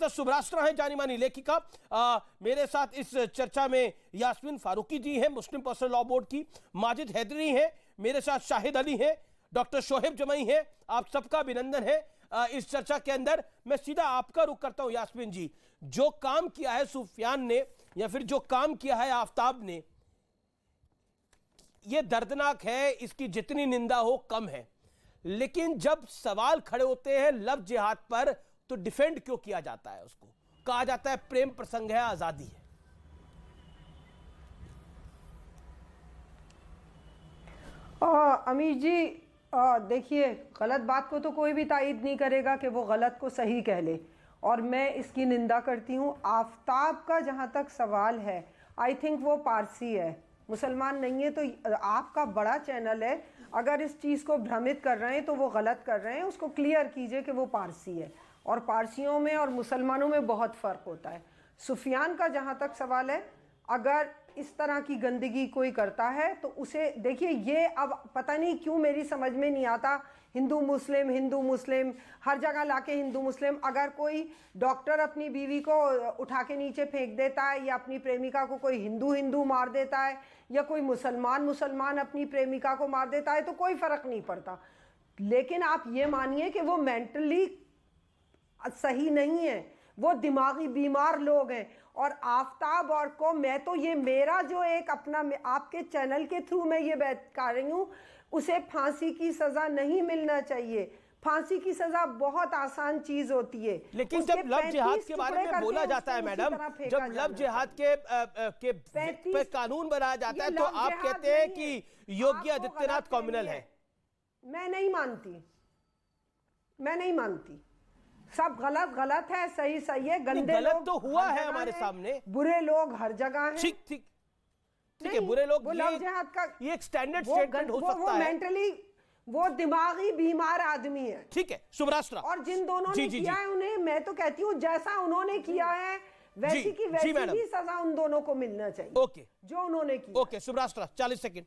तो शुभराष्ट्र है जानी मानी लेखिका। मेरे साथ इस चर्चा में यास्मीन फारूकी जी हैं, मुस्लिम पर्सनल लॉ बोर्ड की, माजिद हैदरी हैं, मेरे साथ शाहिद अली हैं, डॉक्टर शोहेब जमई हैं। आप सबका अभिनंदन है इस चर्चा के अंदर। मैं सीधा आपका रुख करता हूं यास्मीन जी, जो काम किया है सुफियान ने या फिर जो काम किया है आफ्ताब ने, यह दर्दनाक है, इसकी जितनी निंदा हो कम है। लेकिन जब सवाल खड़े होते हैं लव जिहाद पर तो डिफेंड क्यों किया जाता है? उसको कहा जाता है प्रेम प्रसंग है, आजादी है। अमीर जी देखिए, गलत बात को तो कोई भी तायद नहीं करेगा कि वो गलत को सही कह ले, और मैं इसकी निंदा करती हूँ। आफ्ताब का जहाँ तक सवाल है, आई थिंक वो पारसी है, मुसलमान नहीं है। तो आपका बड़ा चैनल है, अगर इस चीज़ को भ्रमित कर रहे हैं तो वो गलत कर रहे हैं। उसको क्लियर कीजिए कि वो पारसी है, और पारसियों में और मुसलमानों में बहुत फ़र्क होता है। सुफियान का जहाँ तक सवाल है, अगर इस तरह की गंदगी कोई करता है तो उसे देखिए, ये अब पता नहीं क्यों मेरी समझ में नहीं आता, हिंदू मुस्लिम हर जगह लाके हिंदू मुस्लिम। अगर कोई डॉक्टर अपनी बीवी को उठा के नीचे फेंक देता है, या अपनी प्रेमिका को कोई हिंदू मार देता है, या कोई मुसलमान अपनी प्रेमिका को मार देता है, तो कोई फ़र्क नहीं पड़ता। लेकिन आप ये मानिए कि वो मेंटली सही नहीं है, वो दिमागी बीमार लोग हैं। और आफ्ताब और को मैं तो ये मेरा जो एक अपना आपके चैनल के थ्रू मैं ये बात कर रही हूँ, उसे फांसी की सजा नहीं मिलना चाहिए। फांसी की सजा बहुत आसान चीज होती है। लेकिन जब लव जिहाद के बारे में बोला जाता है मैडम, जब लव जिहाद के पे कानून बनाया जाता है तो आप कहते हैं कि योगी आदित्यनाथ कॉम्युनल है। मैं नहीं मानती। सब गलत है, सही है। गंदे गलत लोग तो हुआ है हमारे सामने, बुरे लोग हर जगह हैं। ठीक है, बुरे लोग, वो लव जिहाद का ये एक स्टैंडर्ड स्टेटमेंट हो सकता है। मेंटली वो दिमागी बीमार आदमी है। ठीक है, शुभराष्ट्र। और जिन दोनों ने किया है उन्हें, मैं तो कहती हूँ जैसा उन्होंने किया है वैसी की वैसी ही सजा उन दोनों को मिलना चाहिए। ओके, जो उन्होंने किया। Okay, Shubhrashtra 40 second.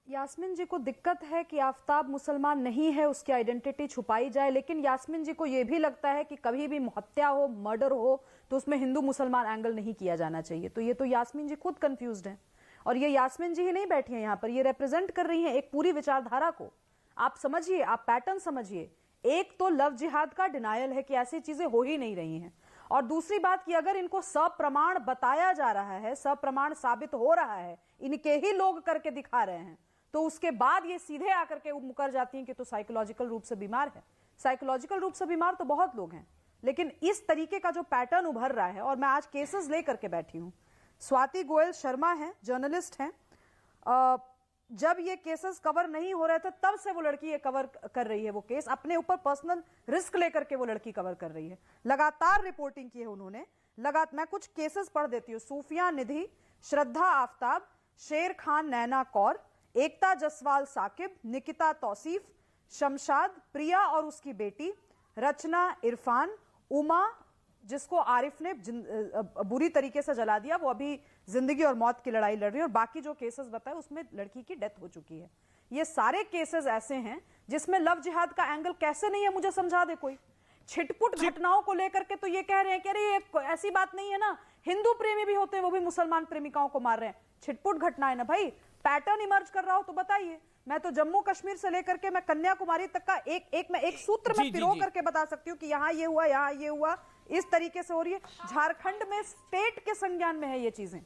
यास्मीन जी को दिक्कत है कि आफ्ताब मुसलमान नहीं है, उसकी आइडेंटिटी छुपाई जाए, लेकिन यास्मीन जी को यह भी लगता है कि कभी भी हत्या हो, मर्डर हो, तो उसमें हिंदू मुसलमान एंगल नहीं किया जाना चाहिए। तो ये तो यास्मीन जी खुद कंफ्यूज्ड हैं, और ये यास्मीन जी ही नहीं बैठी हैं यहाँ पर, ये रिप्रेजेंट कर रही हैं एक पूरी विचारधारा को। आप समझिए, आप पैटर्न समझिए। एक तो लव जिहाद का डिनायल है कि ऐसी चीजें हो ही नहीं रही हैं, और दूसरी बात कि अगर इनको सप्रमाण बताया जा रहा है, सप्रमाण साबित हो रहा है, इनके ही लोग करके दिखा रहे हैं, तो उसके बाद ये सीधे आकर के मुकर जाती हैं कि तो साइकोलॉजिकल रूप से बीमार है। साइकोलॉजिकल रूप से बीमार तो बहुत लोग हैं, लेकिन इस तरीके का जो पैटर्न उभर रहा है, और मैं आज केसेस लेकर के बैठी हूं। स्वाति गोयल शर्मा हैं, जर्नलिस्ट हैं। जब ये केसेस कवर नहीं हो रहे थे तब से वो लड़की ये कवर कर रही है, वो केस अपने ऊपर पर्सनल रिस्क लेकर के वो लड़की कवर कर रही है, लगातार रिपोर्टिंग की है उन्होंने। मैं कुछ केसेस पढ़ देती हूँ। सूफिया निधि, श्रद्धा आफ्ताब, शेर खान नैना कौर, एकता जसवाल साकिब, निकिता तौसीफ, शमशाद, प्रिया और उसकी बेटी, रचना इरफान, उमा जिसको आरिफ ने बुरी तरीके से जला दिया, वो अभी जिंदगी और मौत की लड़ाई लड़ रही है, और बाकी जो केसेस बताए उसमें लड़की की डेथ हो चुकी है। ये सारे केसेस ऐसे हैं जिसमें लव जिहाद का एंगल कैसे नहीं है, मुझे समझा दे कोई। छिटपुट घटनाओं को लेकर के तो ये कह रहे हैं कि अरे ये ऐसी बात नहीं है ना, हिंदू प्रेमी भी होते हैं, वो भी मुसलमान प्रेमिकाओं को मार रहे हैं। छिटपुट घटना है ना भाई, पैटर्न इमर्ज कर रहा हो तो बताइए। मैं तो जम्मू कश्मीर से लेकर के मैं कन्याकुमारी तक का एक सूत्र में पिरो करके बता सकती हूँ कि यहाँ ये हुआ, यहाँ ये हुआ, इस तरीके से हो रही है। झारखंड में स्टेट के संज्ञान में है ये चीजें।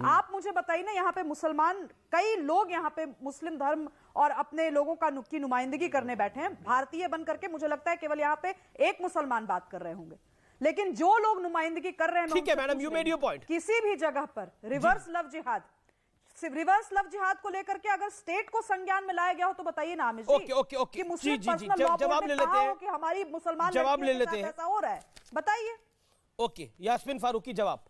आप मुझे बताइए ना, यहाँ पे मुसलमान, कई लोग यहाँ पे मुस्लिम धर्म और अपने लोगों की नुमाइंदगी करने बैठे हैं, भारतीय बन करके। मुझे लगता है केवल यहाँ पे एक मुसलमान बात कर रहे होंगे, लेकिन जो लोग नुमाइंदगी कर रहे हैं, ठीक है madam, you made your point. किसी भी जगह पर रिवर्स लव जिहाद को लेकर के अगर स्टेट को संज्ञान में लाया गया हो तो बताइए ना आमिर जी। ओके कि मुस्लिम पर्सनल लॉ बोर्ड ने कहा हो कि हमारी मुसलमान जवाब ले लेते हैं, ऐसा हो रहा है, बताइए। ओके, यास्मीन फारूकी जवाब।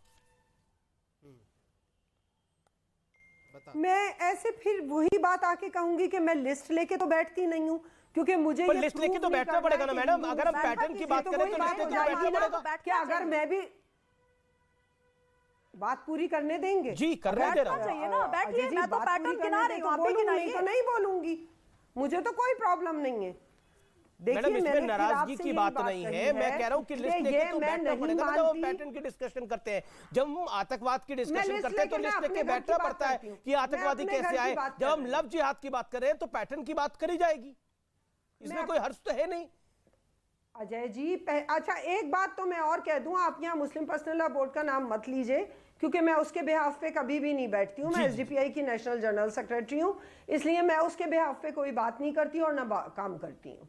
मैं ऐसे फिर वही बात आके कहूंगी कि मैं लिस्ट लेके तो बैठती नहीं हूँ, क्योंकि मुझे ये लिस्ट लेके तो बैठना पड़ेगा ना मैडम। अगर हम पैटर्न की बात करें तो लिस्ट लेके बैठना पड़ेगा। क्या अगर मैं भी बात पूरी करने देंगे? जी, करने दे रहा हूं। चाहिए ना, बैठिए। मैं तो पैटर्न गिना रही हूं, आप भी गिनाइए। तो नहीं बोलूंगी, मुझे तो कोई प्रॉब्लम नहीं है। मैडम इसमें नाराजगी की बात नहीं है, मैं कह रहा हूं कि लिस्ट लेके तो बैठना पड़ेगा ना, जब हम पैटर्न की डिस्कशन करते हैं, जब हम आतंकवाद की डिस्कशन करते हैं तो लिस्ट लेके बैठना पड़ता है कि आतंकवादी कैसे आए। जब हम लव जिहाद की बात करें तो पैटर्न की बात करी जाएगी, इसमें कोई हर्ष तो है नहीं। अजय जी अच्छा एक बात तो मैं और कह दूं, आप यहाँ मुस्लिम पर्सनल लॉ बोर्ड का नाम मत लीजिए, क्योंकि मैं उसके बिहाफ पे कभी भी नहीं बैठती हूँ। मैं एसडीपीआई की नेशनल जनरल सेक्रेटरी हूँ, इसलिए मैं उसके बिहाफ पे कोई बात नहीं करती और ना काम करती हूँ,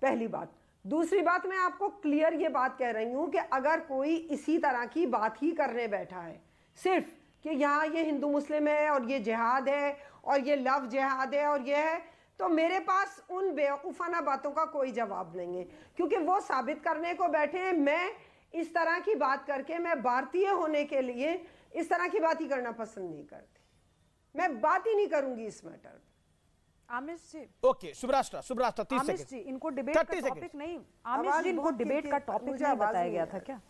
पहली बात। दूसरी बात, मैं आपको क्लियर ये बात कह रही हूँ कि अगर कोई इसी तरह की बात ही करने बैठा है, सिर्फ कि यहाँ ये हिंदू मुस्लिम है और ये जिहाद है और ये लव जिहाद है और ये है, तो मेरे पास उन बेवकूफ़ाना बातों का कोई जवाब नहीं है, क्योंकि वो साबित करने को बैठे हैं। मैं इस तरह की बात करके, मैं भारतीय होने के लिए इस तरह की बात ही करना पसंद नहीं करती, मैं बात ही नहीं करूंगी इस मैटर पे। आमिष जी, ओके, सुब्रास्ट्रा 30 आमिष जी, इनको डिबेट का टॉपिक नहीं, आमिष जी इनको डिबेट का टॉपिक नहीं बताया गया था क्या?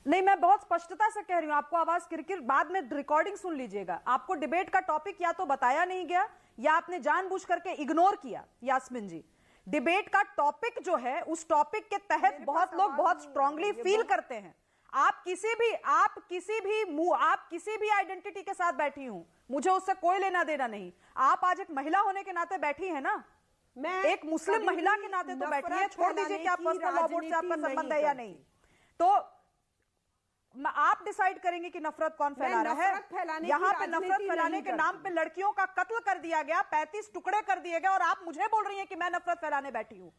नहीं, मैं बहुत स्पष्टता से कह रही हूं, आपको आवाज किरकिर, बाद में रिकॉर्डिंग सुन लीजिएगा। आपको डिबेट का टॉपिक या तो बताया नहीं गया या आपने जानबूझ करके इग्नोर किया। यास्मीन जी, डिबेट का टॉपिक जो है, उस टॉपिक के तहत बहुत लोग बहुत स्ट्रांगली फील करते हैं। आप किसी भी आइडेंटिटी के साथ बैठी हूं, मुझे उससे कोई लेना देना नहीं। आप आज एक महिला होने के नाते बैठी है ना, मैं एक मुस्लिम महिला के नाते तो बैठी है। छोड़ दीजिए कि आप पर्सनल लॉ बोर्ड से आपका संबंध है या नहीं, तो आप डिसाइड करेंगे कि नफरत कौन फैला रहा है। यहाँ पे नफरत फैलाने के नाम पे लड़कियों का कत्ल कर दिया गया, 35 टुकड़े कर दिए गए, और आप मुझे बोल रही हैं कि मैं नफरत फैलाने बैठी हूँ।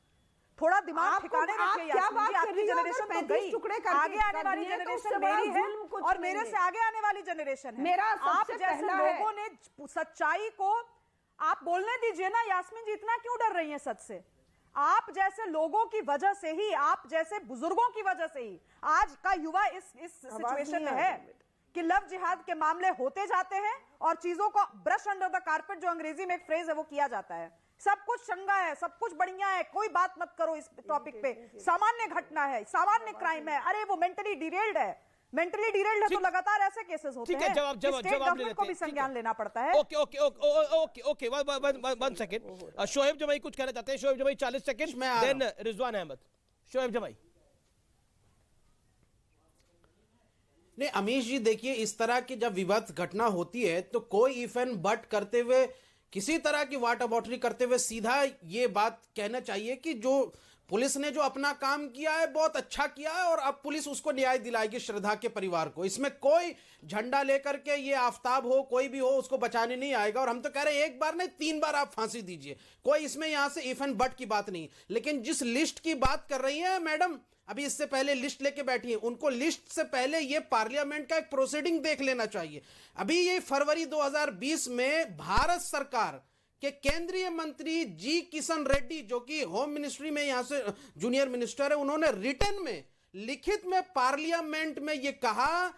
थोड़ा दिमाग ठिकाने रखिए यास्मीन जी, आपकी जनरेशन तो गई, आगे आने वाली जनरेशन मेरी है और मेरे से आगे आने वाली जनरेशन है। आप जैसे लोगों ने सच्चाई को, आप बोलने दीजिए ना यास्मीन जी, इतना क्यों डर रही हैं सच से? आप जैसे लोगों की वजह से ही, आप जैसे बुजुर्गों की वजह से ही आज का युवा इस सिचुएशन में है कि लव जिहाद के मामले होते जाते हैं और चीजों को ब्रश अंडर द कारपेट, जो अंग्रेजी में एक फ्रेज है, वो किया जाता है। सब कुछ चंगा है, सब कुछ बढ़िया है, कोई बात मत करो इस टॉपिक पे, सामान्य घटना है, सामान्य क्राइम है, अरे वो मेंटली डिरेल्ड है। मेंटली डिरेल्ड है तो लगातार ऐसे केसेस होते हैं। जवाब गवर्नमेंट को भी संज्ञान लेना पड़ता है। ओके 1 सेकंड, शोएब जमाई कुछ कहना चाहते हैं। शोएब जमाई 40 सेकंड, देन रिजवान अहमद। शोएब जमाई। नहीं अमीश जी, देखिए इस तरह की जब विभत्स घटना होती है तो कोई इफ एंड बट करते हुए, किसी तरह की वाट अबाउटरी करते हुए सीधा ये बात कहना चाहिए कि जो पुलिस ने जो अपना काम किया है बहुत अच्छा किया है और अब पुलिस उसको न्याय दिलाएगी श्रद्धा के परिवार को। इसमें कोई झंडा लेकर के ये आफताब हो कोई भी हो उसको बचाने नहीं आएगा। और हम तो कह रहे हैं एक बार नहीं 3 बार आप फांसी दीजिए, कोई इसमें यहां से इफ एंड बट की बात नहीं। लेकिन जिस लिस्ट की बात कर रही है मैडम, अभी इससे पहले लिस्ट लेके बैठी है, उनको लिस्ट से पहले ये पार्लियामेंट का एक प्रोसीडिंग देख लेना चाहिए। अभी ये फरवरी 2020 में भारत सरकार के केंद्रीय मंत्री जी किशन रेड्डी, जो कि होम मिनिस्ट्री में यहां से जूनियर मिनिस्टर है, उन्होंने रिटन में, लिखित में पार्लियामेंट में यह कहा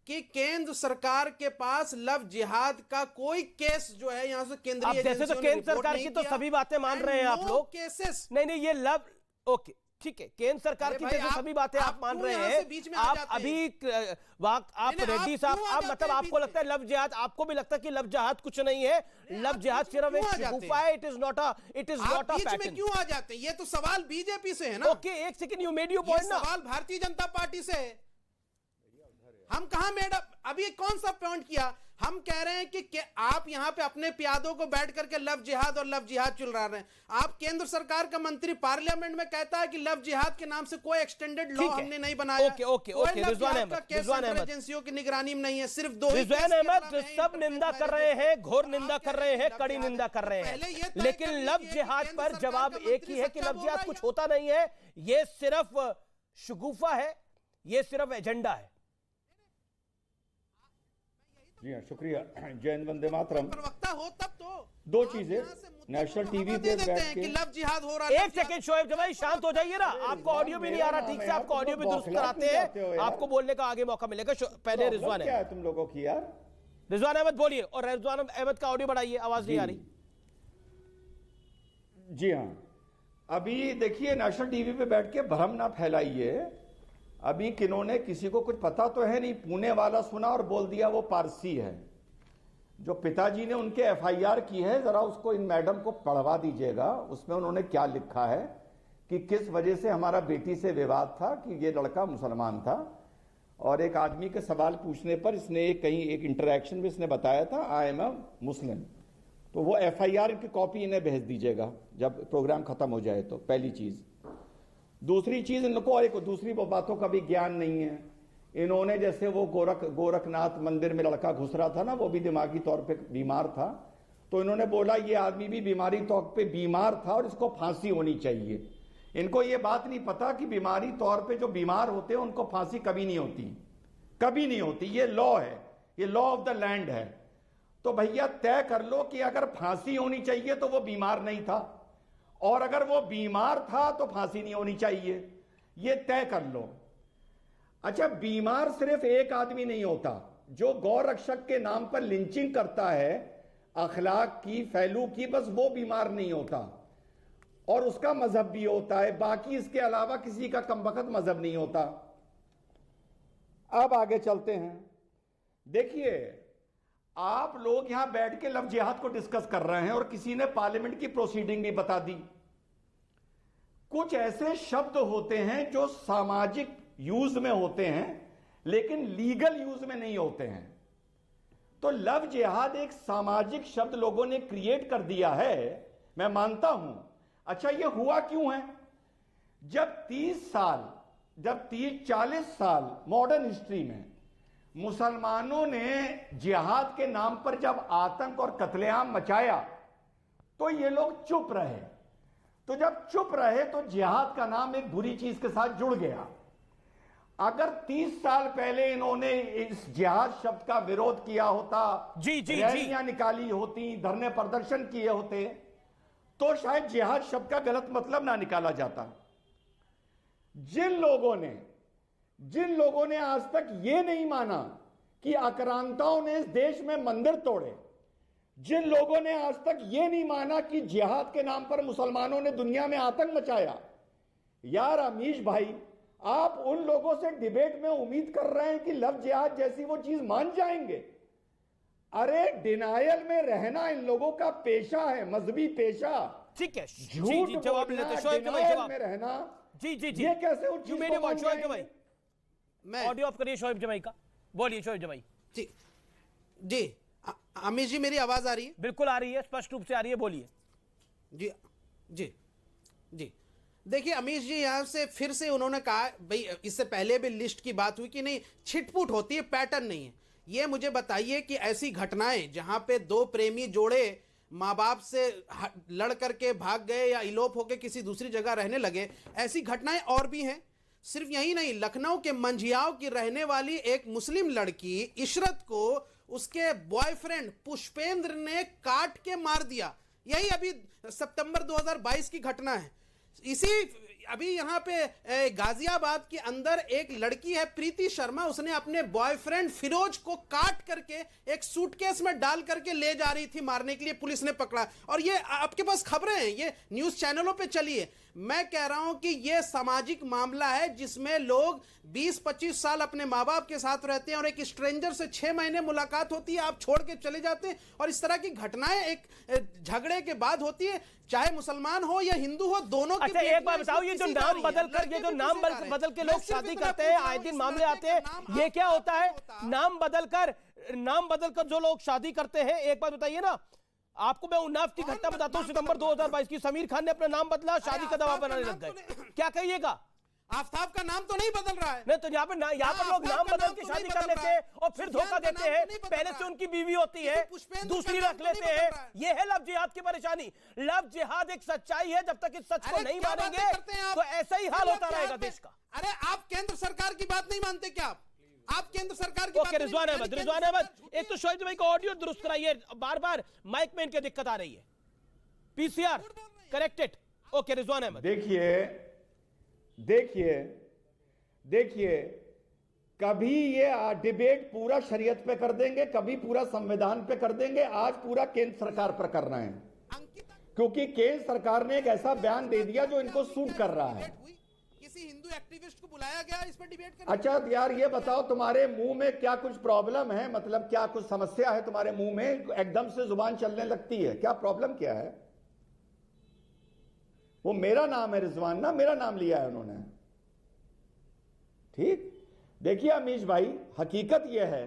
कि केंद्र सरकार के पास लव जिहाद का कोई केस जो है यहां से केंद्रीय जैसे तो केंद्र सरकार की तो सभी बातें मान रहे हैं आप लोग, केसेस नहीं ये लव, ओके ठीक है, केंद्र सरकार की जैसे सभी बातें आप मान रहे हैं। आप अभी आप रेड्डी साहब, आप मतलब आपको लगता है लव जिहाद, आपको भी लगता है कि लव जिहाद कुछ नहीं है, लव जिहाद सिर्फ एक शगुफा है, it is not a pattern. क्यों आ जाते हैं? ये तो सवाल बीजेपी से है ना। Okay 1 second, you made your point ना। सवाल भारतीय जनता पार्टी से है। हम कहां मैडम अभी कौन सा पॉइंट किया? हम कह रहे हैं कि आप यहां पे अपने प्यादों को बैठ करके लव जिहाद और लव जिहाद चल रहा है। आप केंद्र सरकार का मंत्री पार्लियामेंट में कहता है कि लव जिहाद के नाम से कोई एक्सटेंडेड लॉ हमने नहीं बनाया। ओके रिजवान अहमद एजेंसियों की निगरानी में नहीं है, सिर्फ 2 रिजवान अहमद सब निंदा कर रहे हैं, घोर निंदा कर रहे हैं, कड़ी निंदा कर रहे हैं, लेकिन लव जिहाद पर जवाब एक ही है कि लव जिहाद कुछ होता नहीं है, ये सिर्फ शगुफा है, ये सिर्फ एजेंडा है। जी हाँ, शुक्रिया। जय हिंद, वंदे मातरम। प्रवक्ता हो तब तो 2 चीजें नेशनल टीवी पे बैठ के लव जिहाद हो रहा है। 1 सेकंड शोएब जमाई, शांत हो जाइए ना, आपको ऑडियो भी नहीं आ रहा ठीक से, आपको ऑडियो भी दुरुस्त कराते हैं, आपको बोलने का आगे मौका मिलेगा। पहले रिजवान क्या है तुम लोगों की यार? रिजवान अहमद बोलिए, और रिजवान अहमद का ऑडियो बढ़ाइए, आवाज नहीं आ रही। जी हाँ, अभी देखिए नेशनल टीवी पे बैठ के भ्रम ना फैलाइए। अभी किन्होंने, किसी को कुछ पता तो है नहीं, पुणे वाला सुना और बोल दिया वो पारसी है। जो पिताजी ने उनके एफआईआर की है, जरा उसको इन मैडम को पढ़वा दीजिएगा। उसमें उन्होंने क्या लिखा है कि किस वजह से हमारा बेटी से विवाद था, कि ये लड़का मुसलमान था और एक आदमी के सवाल पूछने पर इसने कहीं एक इंटरेक्शन में इसने बताया था आई एम अ मुस्लिम। तो वो एफआईआर की कॉपी इन्हें भेज दीजिएगा जब प्रोग्राम खत्म हो जाए। तो पहली चीज। दूसरी चीज, इनको एक दूसरी बातों का भी ज्ञान नहीं है। इन्होंने जैसे वो गोरखनाथ मंदिर में लड़का घुस रहा था ना, वो भी दिमागी तौर पे बीमार था, तो इन्होंने बोला ये आदमी भी बीमारी तौर पे बीमार था और इसको फांसी होनी चाहिए। इनको ये बात नहीं पता कि बीमारी तौर पे जो बीमार होते हैं उनको फांसी कभी नहीं होती, कभी नहीं होती। ये लॉ है, ये लॉ ऑफ द लैंड है। तो भैया तय कर लो कि अगर फांसी होनी चाहिए तो वो बीमार नहीं था, और अगर वो बीमार था तो फांसी नहीं होनी चाहिए। ये तय कर लो। अच्छा, बीमार सिर्फ एक आदमी नहीं होता। जो गौ रक्षक के नाम पर लिंचिंग करता है अखलाक की, फैलू की, बस वो बीमार नहीं होता, और उसका मजहब भी होता है। बाकी इसके अलावा किसी का कमबख्त मजहब नहीं होता। अब आगे चलते हैं। देखिए, आप लोग यहां बैठ के लव जिहाद को डिस्कस कर रहे हैं और किसी ने पार्लियामेंट की प्रोसीडिंग भी बता दी। कुछ ऐसे शब्द होते हैं जो सामाजिक यूज में होते हैं लेकिन लीगल यूज में नहीं होते हैं। तो लव जिहाद एक सामाजिक शब्द लोगों ने क्रिएट कर दिया है, मैं मानता हूं। अच्छा, ये हुआ क्यों है? जब 30-40 साल मॉडर्न हिस्ट्री में मुसलमानों ने जिहाद के नाम पर जब आतंक और कत्लेआम मचाया तो ये लोग चुप रहे। तो जब चुप रहे तो जिहाद का नाम एक बुरी चीज के साथ जुड़ गया। अगर 30 साल पहले इन्होंने इस जिहाद शब्द का विरोध किया होता, रैलियां निकाली होती, धरने प्रदर्शन किए होते, तो शायद जिहाद शब्द का गलत मतलब ना निकाला जाता। जिन लोगों ने आज तक यह नहीं माना कि आक्रांताओं ने इस देश में मंदिर तोड़े, जिन लोगों ने आज तक यह नहीं माना कि जिहाद के नाम पर मुसलमानों ने दुनिया में आतंक मचाया, यार अमीश भाई, आप उन लोगों से डिबेट में उम्मीद कर रहे हैं कि लव जिहाद जैसी वो चीज मान जाएंगे? अरे डिनायल में रहना इन लोगों का पेशा है, मजहबी पेशा। ठीक है, झूठ जवाब लेते हैं। डिनायल में रहना, जी, ये कैसे उस चीज को मान जाएंगे? मैं ऑडियो ऑफ करिए शोएब जमाई का। बोलिए शोएब जमाई। जी अमीश जी, मेरी आवाज आ रही है? बिल्कुल आ रही है, स्पष्ट रूप से आ रही है, बोलिए। जी जी जी। देखिए अमीश जी, यहां से फिर से उन्होंने कहा, भाई इससे पहले भी लिस्ट की बात हुई कि नहीं, छिटपुट होती है, पैटर्न नहीं है। ये मुझे बताइए कि ऐसी घटनाएं जहां पे दो प्रेमी जोड़े माँ बाप से लड़ करके भाग गए या इलोप होकर किसी दूसरी जगह रहने लगे, ऐसी घटनाएं और भी हैं। सिर्फ यही नहीं, लखनऊ के मंझियाओं की रहने वाली एक मुस्लिम लड़की इशरत को उसके बॉयफ्रेंड पुष्पेंद्र ने काट के मार दिया। यही अभी सितंबर 2022 की घटना है। अभी यहाँ पे गाजियाबाद के अंदर एक लड़की है प्रीति शर्मा, उसने अपने बॉयफ्रेंड फिरोज को काट करके एक सूटकेस में डाल करके ले जा रही थी मारने के लिए, पुलिस ने पकड़ा। और ये आपके पास खबरें हैं, ये न्यूज चैनलों पे चली है। मैं कह रहा हूं कि ये सामाजिक मामला है जिसमें लोग 20-25 साल अपने माँ बाप के साथ रहते हैं और एक स्ट्रेंजर से 6 महीने मुलाकात होती है, आप छोड़ के चले जाते हैं, और इस तरह की घटनाएं एक झगड़े के बाद होती है, चाहे मुसलमान हो या हिंदू हो, दोनों की। अच्छा एक बात बताओ, ये जो नाम बदल के लोग शादी करते हैं, आए दिन मामले आते हैं, ये क्या होता है? नाम बदलकर जो लोग शादी करते हैं, एक बात बताइए ना, आपको मैं उन्नाव की घटना बताता हूं, सितंबर 2022 की। समीर खान ने अपना नाम बदला, शादी का दबाव बनाने लग गए। क्या कहिएगा? आफ्ताब का नाम तो नहीं बदल रहा है। नहीं तो यहाँ पर लोग नाम बदल के शादी कर लेते हैं और फिर धोखा देते हैं। पहले से उनकी बीवी होती है, दूसरी रख लेते हैं। ये है लव जिहाद की परेशानी। लव जिहाद एक सच्चाई है, जब तक इस सच को नहीं मानेंगे तो ऐसा ही हाल होता रहेगा देश का। अरे आप केंद्र सरकार की बात नहीं मानते क्या? आप केंद्र सरकार की बात नहीं। रिजवान अहमद, एक तो शोएब जमाई को ऑडियो दुरुस्त कराइए, बार बार माइक में इनके दिक्कत आ रही है। PCR corrected. Okay Rizwan Ahmed. देखिए, कभी ये डिबेट पूरा शरीयत पे कर देंगे, कभी पूरा संविधान पे कर देंगे, आज पूरा केंद्र सरकार पर कर रहे हैं, क्योंकि केंद्र सरकार ने एक ऐसा बयान दे दिया जो इनको सूट कर रहा है। किसी हिंदू एक्टिविस्ट को बुलाया गया इस पर डिबेट करने? अच्छा यार ये बताओ, तुम्हारे मुंह में क्या कुछ प्रॉब्लम है? मतलब क्या कुछ समस्या है तुम्हारे मुंह में? एकदम से जुबान चलने लगती है, क्या प्रॉब्लम क्या है? वो मेरा नाम है रिजवान ना, मेरा नाम लिया है उन्होंने। ठीक, देखिए अमीश भाई, हकीकत यह है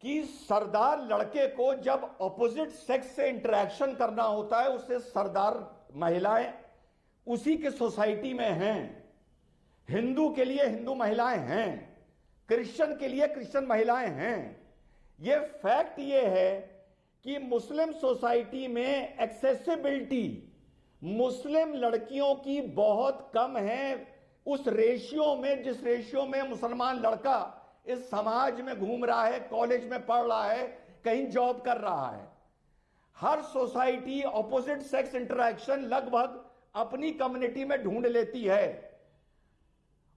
कि सरदार लड़के को जब ऑपोजिट सेक्स से इंटरेक्शन करना होता है, उससे सरदार महिलाएं उसी के सोसाइटी में हैं। हिंदू के लिए हिंदू महिलाएं हैं, क्रिश्चियन के लिए क्रिश्चियन महिलाएं हैं। यह फैक्ट यह है कि मुस्लिम सोसाइटी में एक्सेसिबिलिटी मुस्लिम लड़कियों की बहुत कम है, उस रेशियो में जिस रेशियो में मुसलमान लड़का इस समाज में घूम रहा है, कॉलेज में पढ़ रहा है, कहीं जॉब कर रहा है। हर सोसाइटी ऑपोजिट सेक्स इंटरेक्शन लगभग अपनी कम्युनिटी में ढूंढ लेती है।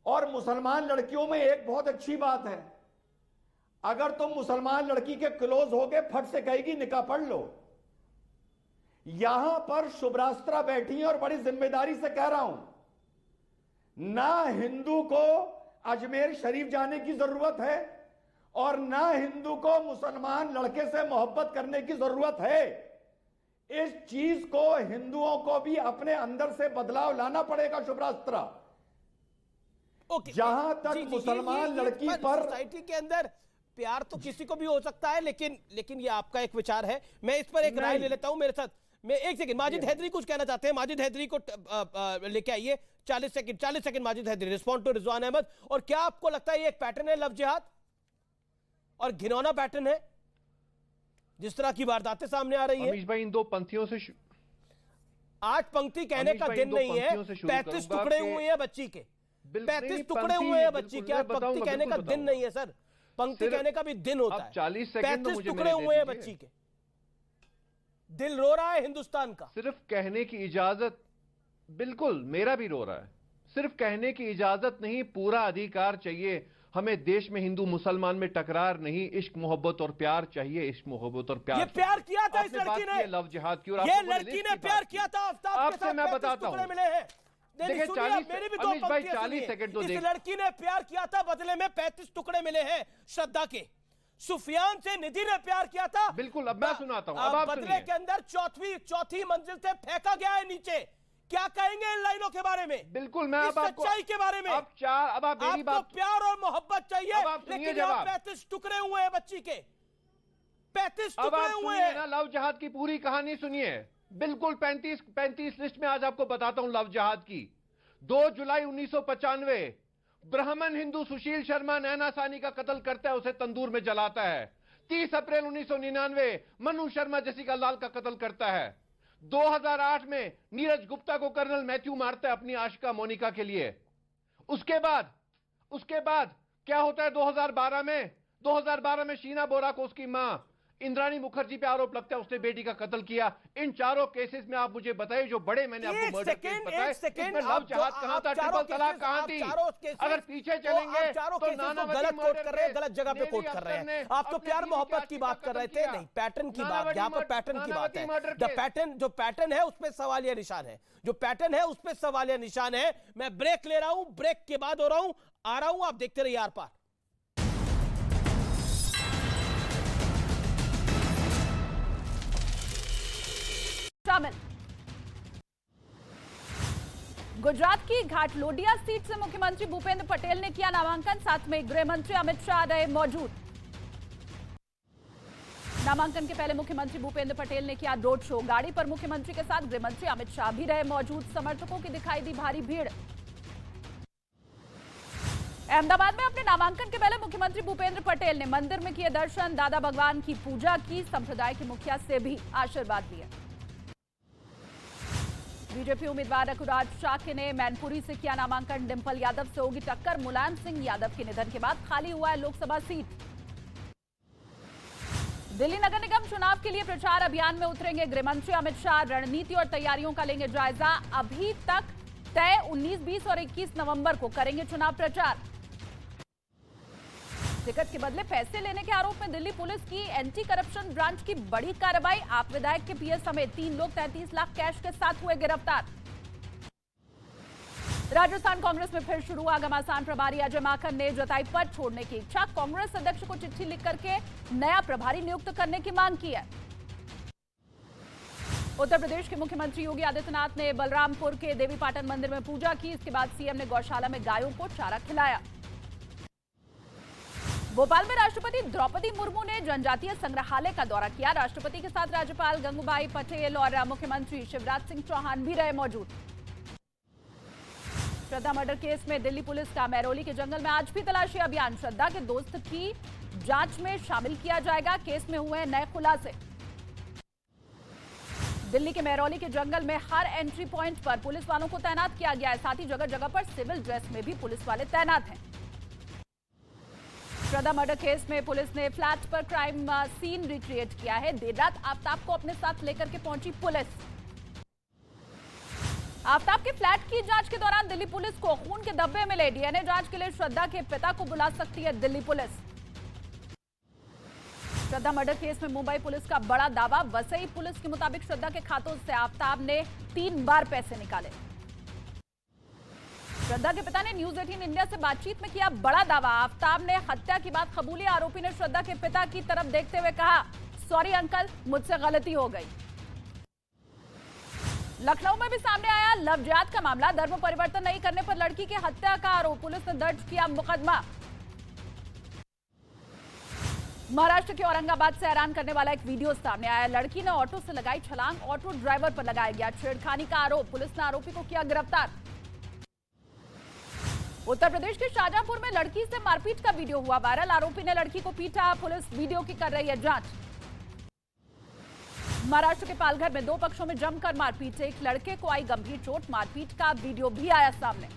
और मुसलमान लड़कियों में एक बहुत अच्छी बात है, अगर तुम मुसलमान लड़की के क्लोज हो गए, फट से कहेगी निकाह पढ़ लो। यहां पर शुभ्रास्त्रा बैठी है और बड़ी जिम्मेदारी से कह रहा हूं, ना हिंदू को अजमेर शरीफ जाने की जरूरत है और ना हिंदू को मुसलमान लड़के से मोहब्बत करने की जरूरत है। इस चीज को हिंदुओं को भी अपने अंदर से बदलाव लाना पड़ेगा शुभ्रास्त्रा। जहां तक मुसलमान लड़की पर सोसाइटी के अंदर प्यार तो किसी को भी हो सकता है, लेकिन ये आपका एक विचार है। मैं इस पर एक राय ले लेता हूं मेरे साथ। मैं एक सेकंड, माजिद हैदरी कुछ कहना चाहते हैं, माजिद हैदरी को लेके आइए। 40 second Majid Haidari, respond to Rizwan Ahmed. और क्या आपको लगता है ये एक पैटर्न है लव जिहाद और घिनौना पैटर्न है जिस तरह की वारदातें सामने आ रही है? अमीश भाई, इन दो पंक्तियों से आज पंक्ति कहने का दिन नहीं है, 35 टुकड़े हुए हैं बच्ची के, 35 टुकड़े हुए हैं बच्ची के। आज पंक्ति कहने का दिन नहीं है सर, पंक्ति कहने का भी दिन होता है। 35 टुकड़े हुए हैं बच्ची के, दिल रो रहा है हिंदुस्तान का। सिर्फ कहने की इजाजत, बिल्कुल मेरा भी रो रहा है। सिर्फ कहने की इजाजत नहीं, पूरा अधिकार चाहिए हमें। देश में हिंदू मुसलमान में टकरार नहीं, इश्क मोहब्बत और प्यार चाहिए। इश्क मोहब्बत और प्यार, ये प्यार किया था इस लड़की ने, लव जिहाद की। और ये लड़की ने प्यार किया था आफ्ताब के साथ, आपसे मैं बताता हूं, मिले हैं। देखिए 40 40 सेकंड तो इस लड़की ने प्यार किया था, बदले में 35 टुकड़े मिले हैं श्रद्धा के। सुफियान से निधि ने प्यार किया था, बिल्कुल। अब मैं सुनाता हूं, अब आप बदले के अंदर चौथी मंजिल से फेंका गया है नीचे। क्या कहेंगे इन लाइनों के बारे में? बिल्कुल, मैं अब आपको सच्चाई के बारे में। अब आप मेरी बात, प्यार और मोहब्बत चाहिए, लेकिन जवाब 35 टुकड़े हुए हैं बच्ची के, 35 अब टुकड़े आप हुए सुनिए हैं ना, लव जिहाद की पूरी कहानी सुनिए। बिल्कुल 35 लिस्ट में आज आपको बताता हूं लव जिहाद की। 2 जुलाई 1995 ब्राह्मण हिंदू सुशील शर्मा नैना सानी का कत्ल करता है, उसे तंदूर में जलाता है। 30 अप्रैल 1999 मनु शर्मा जसिका लाल का कत्ल करता है। 2008 में नीरज गुप्ता को कर्नल मैथ्यू मारता है अपनी आशिका मोनिका के लिए। उसके बाद क्या होता है 2012 में शीना बोरा को उसकी मां इंद्राणी मुखर्जी पे आरोप लगता है उसने बेटी का कत्ल किया। इन चारों केसेस में आप मुझे बताइए, जो बड़े मैंने आपको मर्डर केस बताए, इसमें लव जिहाद कहां था, ट्रिपल तलाक कहां थी? अगर पीछे चलेंगे तो नानावती गलत कोट कर रहे हैं, गलत जगह पे कोट कर रहे हैं। आप तो प्यार मोहब्बत की बात कर रहे थे, नहीं पैटर्न की बात, यहाँ पर पैटर्न की बात है। जो पैटर्न है उस पर सवालिया निशान है, जो पैटर्न है उस पर सवालिया निशान है। मैं ब्रेक ले रहा हूं, ब्रेक के बाद आ रहा हूं, आप देखते रहिए आर पार। शामिल गुजरात की घाटलोडिया सीट से मुख्यमंत्री भूपेंद्र पटेल ने किया नामांकन, साथ में गृह मंत्री अमित शाह रहे मौजूद। नामांकन के पहले मुख्यमंत्री भूपेंद्र पटेल ने किया रोड शो, गाड़ी पर मुख्यमंत्री के साथ गृह मंत्री अमित शाह भी रहे मौजूद। समर्थकों की दिखाई दी भारी भीड़। अहमदाबाद में अपने नामांकन के पहले मुख्यमंत्री भूपेंद्र पटेल ने मंदिर में किए दर्शन, दादा भगवान की पूजा की, संप्रदाय के मुखिया से भी आशीर्वाद लिए। बीजेपी उम्मीदवार रघुराज शाक्य ने मैनपुरी से किया नामांकन, डिंपल यादव से होगी टक्कर। मुलायम सिंह यादव के निधन के बाद खाली हुआ है लोकसभा सीट। दिल्ली नगर निगम चुनाव के लिए प्रचार अभियान में उतरेंगे गृह मंत्री अमित शाह, रणनीति और तैयारियों का लेंगे जायजा। अभी तक तय 19, 20 और 21 नवंबर को करेंगे चुनाव प्रचार। टिकट के बदले पैसे लेने के आरोप में दिल्ली पुलिस की एंटी करप्शन ब्रांच की बड़ी कार्रवाई। आप विधायक के पीए समेत 3 लोग 33 लाख कैश के साथ हुए गिरफ्तार। राजस्थान कांग्रेस में फिर शुरू हुआ घमासान। प्रभारी अजय माकन ने जताई पद छोड़ने की इच्छा। कांग्रेस अध्यक्ष को चिट्ठी लिख करके नया प्रभारी नियुक्त करने की मांग की है। उत्तर प्रदेश के मुख्यमंत्री योगी आदित्यनाथ ने बलरामपुर के देवीपाटन मंदिर में पूजा की। इसके बाद सीएम ने गौशाला में गायों को चारा खिलाया। भोपाल में राष्ट्रपति द्रौपदी मुर्मू ने जनजातीय संग्रहालय का दौरा किया। राष्ट्रपति के साथ राज्यपाल गंगूबाई पटेल और मुख्यमंत्री शिवराज सिंह चौहान भी रहे मौजूद। श्रद्धा मर्डर केस में दिल्ली पुलिस का महरौली के जंगल में आज भी तलाशी अभियान। श्रद्धा के दोस्त की जांच में शामिल किया जाएगा। केस में हुए नए खुलासे। दिल्ली के महरौली के जंगल में हर एंट्री पॉइंट पर पुलिस वालों को तैनात किया गया है। साथ ही जगह जगह पर सिविल ड्रेस में भी पुलिस वाले तैनात हैं। श्रद्धा मर्डर केस में पुलिस ने फ्लैट पर क्राइम सीन रिक्रिएट किया है। देर रात आफ्ताब को अपने साथ लेकर के पहुंची पुलिस। आफ्ताब के फ्लैट की जांच के दौरान दिल्ली पुलिस को खून के धब्बे मिले। डीएनए जांच के लिए श्रद्धा के पिता को बुला सकती है दिल्ली पुलिस। श्रद्धा मर्डर केस में मुंबई पुलिस का बड़ा दावा। वसई पुलिस के मुताबिक श्रद्धा के खातों से आफ्ताब ने 3 बार पैसे निकाले। श्रद्धा के पिता ने न्यूज 18 इंडिया से बातचीत में किया बड़ा दावा। आफ्ताब ने हत्या की बात कबूली। आरोपी ने श्रद्धा के पिता की तरफ देखते हुए कहा, सॉरी अंकल, मुझसे गलती हो गई। लखनऊ में भी सामने आया लव जिहाद का मामला। धर्म परिवर्तन नहीं करने पर लड़की की हत्या का आरोप। पुलिस ने दर्ज किया मुकदमा। महाराष्ट्र के औरंगाबाद से हैरान करने वाला एक वीडियो सामने आया। लड़की ने ऑटो से लगाई छलांग। ऑटो ड्राइवर पर लगाया गया छेड़खानी का आरोप। पुलिस ने आरोपी को किया गिरफ्तार। उत्तर प्रदेश के शाहजहांपुर में लड़की से मारपीट का वीडियो हुआ वायरल। आरोपी ने लड़की को पीटा। पुलिस वीडियो की कर रही है जांच। महाराष्ट्र के पालघर में 2 पक्षों में जमकर मारपीट। एक लड़के को आई गंभीर चोट। मारपीट का वीडियो भी आया सामने।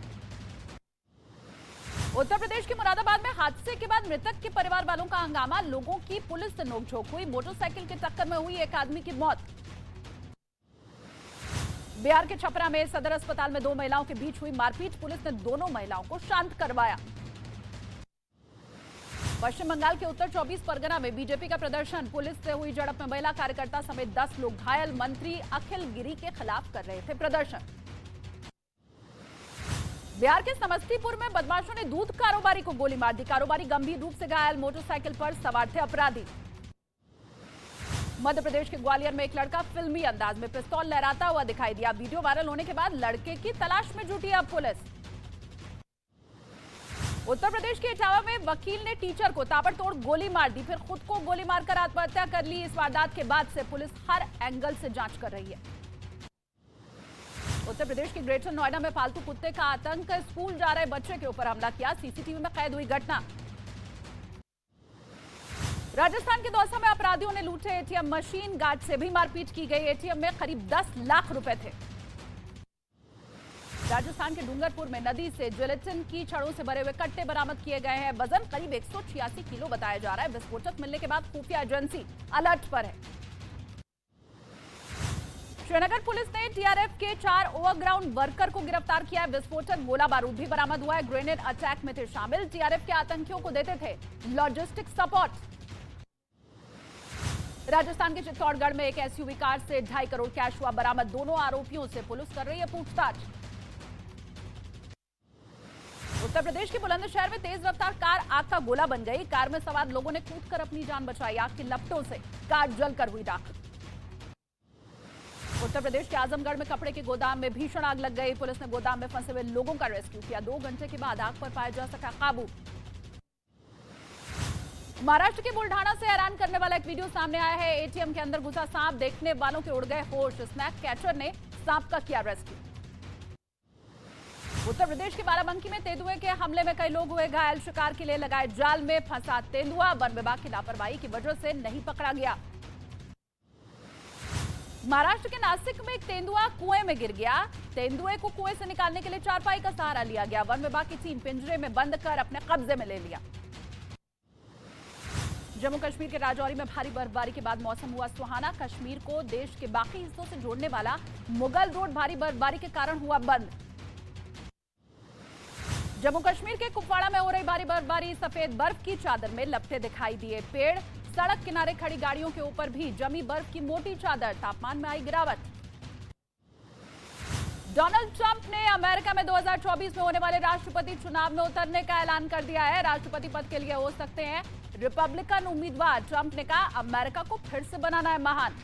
उत्तर प्रदेश के मुरादाबाद में हादसे के बाद मृतक के परिवार वालों का हंगामा। लोगों की पुलिस से नोकझोंक हुई। मोटरसाइकिल की टक्कर में हुई एक आदमी की मौत। बिहार के छपरा में सदर अस्पताल में 2 महिलाओं के बीच हुई मारपीट। पुलिस ने दोनों महिलाओं को शांत करवाया। पश्चिम बंगाल के उत्तर 24 परगना में बीजेपी का प्रदर्शन। पुलिस से हुई झड़प में महिला कार्यकर्ता समेत 10 लोग घायल। मंत्री अखिल गिरी के खिलाफ कर रहे थे प्रदर्शन। बिहार के समस्तीपुर में बदमाशों ने दूध कारोबारी को गोली मार दी। कारोबारी गंभीर रूप से घायल। मोटरसाइकिल पर सवार थे अपराधी। मध्य प्रदेश के ग्वालियर में एक लड़का फिल्मी अंदाज में पिस्तौल लहराता हुआ दिखाई दिया। वीडियो वायरल होने के बाद लड़के की तलाश में जुटी अब पुलिस। उत्तर प्रदेश के इटावा में वकील ने टीचर को ताबड़तोड़ गोली मार दी, फिर खुद को गोली मारकर आत्महत्या कर ली। इस वारदात के बाद से पुलिस हर एंगल से जांच कर रही है। उत्तर प्रदेश के ग्रेटर नोएडा में पालतू कुत्ते का आतंक। स्कूल जा रहे बच्चे के ऊपर हमला किया। सीसीटीवी में कैद हुई घटना। राजस्थान के दौसा में अपराधियों ने लूटे एटीएम मशीन। गार्ड से भी मारपीट की गई। एटीएम में करीब 10 लाख रुपए थे। राजस्थान के डूंगरपुर में नदी से जिलेटिन की छड़ों से भरे हुए कट्टे बरामद किए गए हैं। वजन करीब 186 किलो बताया जा रहा है। विस्फोटक मिलने के बाद खुफिया एजेंसी अलर्ट पर है। श्रीनगर पुलिस ने टीआरएफ के 4 ओवरग्राउंड वर्कर को गिरफ्तार किया है। विस्फोटक गोला बारूद भी बरामद हुआ है। ग्रेनेड अटैक में थे शामिल। टीआरएफ के आतंकियों को देते थे लॉजिस्टिक सपोर्ट। राजस्थान के चित्तौड़गढ़ में एक एसयूवी कार से 2.5 करोड़ कैश हुआ बरामद। दोनों आरोपियों से पुलिस कर रही है पूछताछ। उत्तर प्रदेश के बुलंदशहर में तेज रफ्तार कार आग का गोला बन गई। कार में सवार लोगों ने कूदकर अपनी जान बचाई। आग की लपटों से कार जलकर हुई राख। उत्तर प्रदेश के आजमगढ़ में कपड़े के गोदाम में भीषण आग लग गई। पुलिस ने गोदाम में फंसे हुए लोगों का रेस्क्यू किया। 2 घंटे के बाद आग पर पाया जा सका काबू। महाराष्ट्र के बुल्ढाना से हैरान करने वाला एक वीडियो सामने आया है। एटीएम के अंदर घुसा सांप। देखने वालों के उड़ गए होश। स्नैक कैचर ने सांप का किया रेस्क्यू। उत्तर प्रदेश के बाराबंकी में तेंदुए के हमले में कई लोग हुए घायल। शिकार के लिए लगाए जाल में फंसा तेंदुआ वन विभाग की लापरवाही की वजह से नहीं पकड़ा गया। महाराष्ट्र के नासिक में एक तेंदुआ कुएं में गिर गया। तेंदुए को कुएं से निकालने के लिए चारपाई का सहारा लिया गया। वन विभाग की टीम पिंजरे में बंद कर अपने कब्जे में ले लिया। जम्मू कश्मीर के राजौरी में भारी बर्फबारी के बाद मौसम हुआ सुहाना। कश्मीर को देश के बाकी हिस्सों से जोड़ने वाला मुगल रोड भारी बर्फबारी के कारण हुआ बंद। जम्मू कश्मीर के कुपवाड़ा में हो रही भारी बर्फबारी सफेद बर्फ की चादर में लपटे दिखाई दिए। पेड़, सड़क किनारे खड़ी गाड़ियों के ऊपर भी जमी बर्फ की मोटी चादर। तापमान में आई गिरावट। डोनाल्ड ट्रंप ने अमेरिका में 2024 में होने वाले राष्ट्रपति चुनाव में उतरने का ऐलान कर दिया है। राष्ट्रपति पद के लिए हो सकते हैं रिपब्लिकन उम्मीदवार। ट्रंप ने कहा, अमेरिका को फिर से बनाना है महान।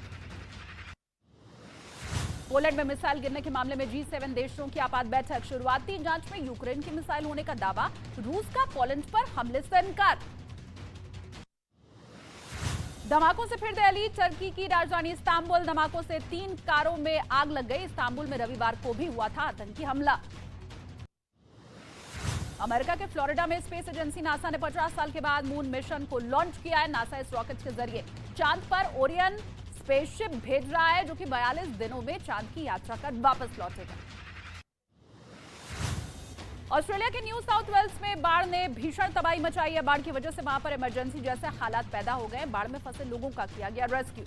पोलैंड में मिसाइल गिरने के मामले में G7 देशों की आपात बैठक। शुरुआती जांच में यूक्रेन की मिसाइल होने का दावा। रूस का पोलैंड पर हमले से इनकार। धमाकों से फिर दिल्ली। टर्की की राजधानी इस्तांबुल। धमाकों से 3 कारों में आग लग गई। इस्तांबुल में रविवार को भी हुआ था आतंकी हमला। अमेरिका के फ्लोरिडा में स्पेस एजेंसी नासा ने 50 साल के बाद मून मिशन को लॉन्च किया है। नासा इस रॉकेट के जरिए चांद पर ओरियन स्पेसशिप भेज रहा है, जो कि 42 दिनों में चांद की यात्रा कर वापस लौटेगा। ऑस्ट्रेलिया के न्यू साउथ वेल्स में बाढ़ ने भीषण तबाही मचाई है। बाढ़ की वजह से वहां पर इमरजेंसी जैसे हालात पैदा हो गए। बाढ़ में फंसे लोगों का किया गया रेस्क्यू।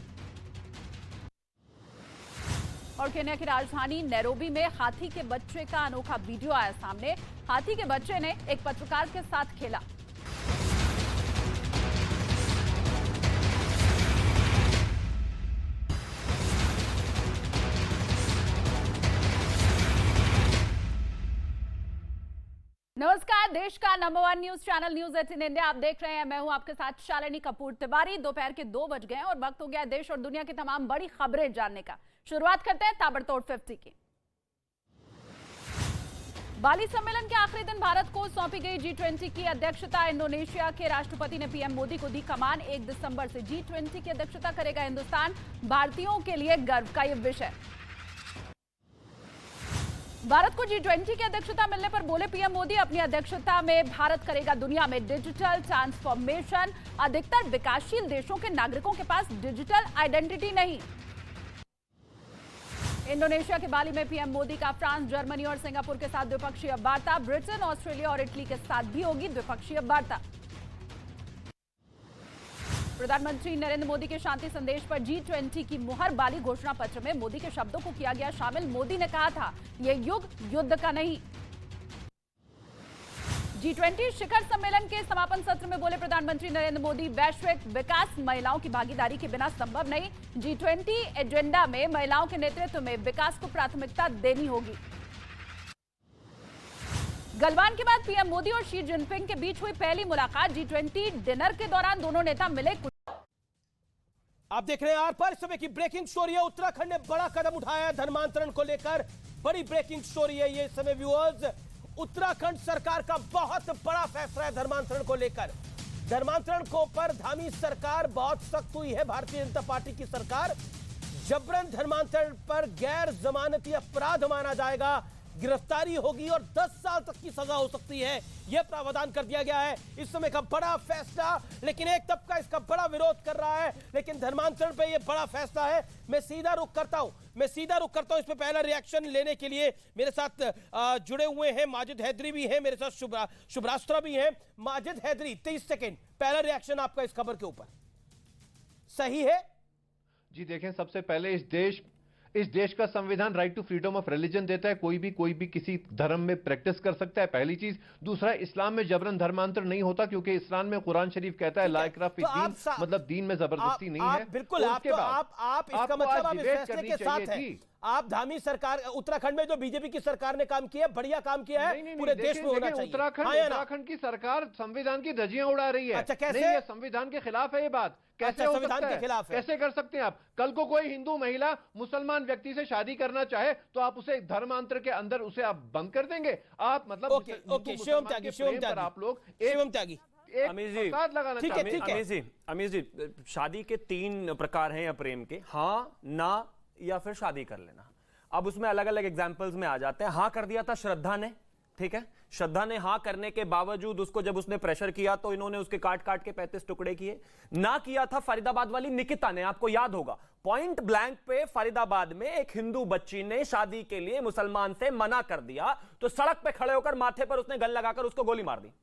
और केन्या की राजधानी नैरोबी में हाथी के बच्चे का अनोखा वीडियो आया सामने। हाथी के बच्चे ने एक पत्रकार के साथ खेला। नमस्कार, देश का number 1 news channel news 18 India आप देख रहे हैं। मैं हूं आपके साथ शालिनी कपूर तिवारी। दोपहर के 2 बज गए और वक्त हो गया देश और दुनिया की तमाम बड़ी खबरें जानने का। शुरुआत करते हैं ताबड़तोड़ 50 की। बाली सम्मेलन के आखिरी दिन भारत को सौंपी गई G20 की अध्यक्षता। इंडोनेशिया के राष्ट्रपति ने पीएम मोदी को दी कमान। 1 दिसंबर से G20 की अध्यक्षता करेगा हिंदुस्तान। भारतीयों के लिए गर्व का यह विषय। भारत को G20 की अध्यक्षता मिलने पर बोले पीएम मोदी, अपनी अध्यक्षता में भारत करेगा दुनिया में डिजिटल ट्रांसफॉर्मेशन। अधिकतर विकासशील देशों के नागरिकों के पास डिजिटल आइडेंटिटी नहीं। इंडोनेशिया के बाली में पीएम मोदी का फ्रांस, जर्मनी और सिंगापुर के साथ द्विपक्षीय वार्ता। ब्रिटेन, ऑस्ट्रेलिया और इटली के साथ भी होगी द्विपक्षीय वार्ता। प्रधानमंत्री नरेंद्र मोदी के शांति संदेश पर G20 की मुहर। बाली घोषणा पत्र में मोदी के शब्दों को किया गया शामिल। मोदी ने कहा था, यह युग युद्ध का नहीं। G20 शिखर सम्मेलन के समापन सत्र में बोले प्रधानमंत्री नरेंद्र मोदी, वैश्विक विकास महिलाओं की भागीदारी के बिना संभव नहीं। G20 एजेंडा में महिलाओं के नेतृत्व में विकास को प्राथमिकता देनी होगी। गलवान के बाद पीएम मोदी और शी जिनपिंग के बीच हुई पहली मुलाकात। G20 डिनर के दौरान दोनों नेता मिले। आप देख रहे हैं आर पार। इस समय की ब्रेकिंग स्टोरी है। उत्तराखंड ने बड़ा कदम उठाया है धर्मांतरण को लेकर। बड़ी ब्रेकिंग स्टोरी है ये समय व्यूअर्स। उत्तराखंड सरकार का बहुत बड़ा फैसला है धर्मांतरण को लेकर। धर्मांतरण को पर धामी सरकार बहुत सख्त हुई है। भारतीय जनता पार्टी की सरकार जबरन धर्मांतरण पर गैर जमानती अपराध माना जाएगा, गिरफ्तारी होगी और 10 साल तक की सजा हो सकती है, यह प्रावधान कर दिया गया है। इस समय का बड़ा फैसला, लेकिन एक तबका इसका बड़ा विरोध कर रहा है। लेकिन धर्मांतरण पे यह बड़ा फैसला है। मैं सीधा रुख करता हूं इस पे पहला रिएक्शन लेने के लिए मेरे साथ जुड़े हुए हैं माजिद हैदरी भी हैं, मेरे साथ शुभ्रास्त्रा भी हैं। माजिद हैदरी, 30 सेकेंड, पहला रिएक्शन आपका इस खबर के ऊपर। सही है जी। देखें, सबसे पहले इस देश का संविधान right to freedom of religion देता है। कोई भी किसी धर्म में प्रैक्टिस कर सकता है, पहली चीज। दूसरा, इस्लाम में जबरन धर्मांतर नहीं होता, क्योंकि इस्लाम में कुरान शरीफ कहता है ला इकराह फी दीन, मतलब दीन में जबरदस्ती नहीं है। बिल्कुल, आप इसका मतलब आप इस फैसले के साथ हैं। आप धामी सरकार, उत्तराखंड में जो बीजेपी की सरकार ने काम किया, बढ़िया काम किया है, पूरे देश में होना चाहिए। उत्तराखंड की सरकार संविधान की धज्जियां उड़ा रही है। अच्छा, कैसे? नहीं, ये संविधान के खिलाफ है ये बात। कैसे संविधान के खिलाफ है? कैसे कर सकते हैं आप? कल को कोई हिंदू महिला मुसलमान व्यक्ति से शादी करना चाहे तो आप उसे धर्मांतर के अंदर उसे आप बंद कर देंगे? आप मतलब ओके, शिवम त्यागी, आप लोग शिवम त्यागी, अमीर जी, शादी के 3 प्रकार हैं या प्रेम के, हाँ, ना या फिर शादी कर लेना। अब उसमें अलग अलग एग्जांपल्स में आ जाते हैं। हाँ कर दिया था श्रद्धा ने, ठीक है। श्रद्धा ने हाँ करने के बावजूद उसको जब उसने प्रेशर किया तो इन्होंने उसके काट काट के 35 टुकड़े किए। ना किया था फरीदाबाद वाली निकिता ने, आपको याद होगा, पॉइंट ब्लैंक पे फरीदाबाद में एक हिंदू बच्ची ने शादी के लिए मुसलमान से मना कर दिया तो सड़क पे खड़े होकर माथे पर उसने गन लगाकर उसको गोली मार दी।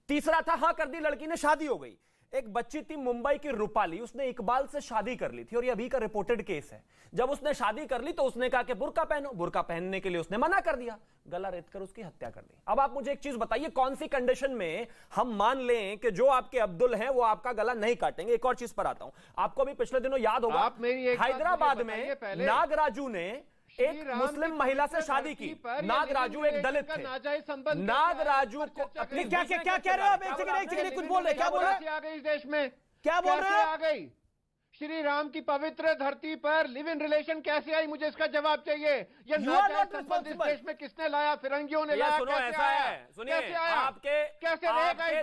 तीसरा था हाँ कर दी, लड़की ने, शादी हो गई। एक बच्ची थी मुंबई की रूपाली, उसने इकबाल से शादी कर ली थी और ये अभी का रिपोर्टेड केस है। जब उसने शादी कर ली तो उसने कहा कि बुर्का पहनो, बुर्का पहनने के लिए उसने मना कर दिया, गला रेत कर उसकी हत्या कर दी। अब आप मुझे एक चीज बताइए, कौन सी कंडीशन में हम मान लें कि जो आपके अब्दुल हैं वो आपका गला नहीं काटेंगे? एक और चीज पर आता हूं, आपको भी पिछले दिनों याद होगा हैदराबाद में नागराजू ने एक मुस्लिम महिला से शादी की। नागराजू एक दलित थे। नागराजू को अपनी क्या क्या क्या कह रहे हो आप? एक सेकंड कुछ बोल रहे, क्या बोल रहे हैं? आ गई इस देश में, क्या बोल रहे हैं? आ गई श्री राम की पवित्र धरती पर लिव इन रिलेशन कैसे आई? मुझे इसका जवाब चाहिए। ये नाजायज संबंध इस देश में किसने लाया? फिरंगियों ने लाया? सुनो, ऐसा है, सुनिए, आपके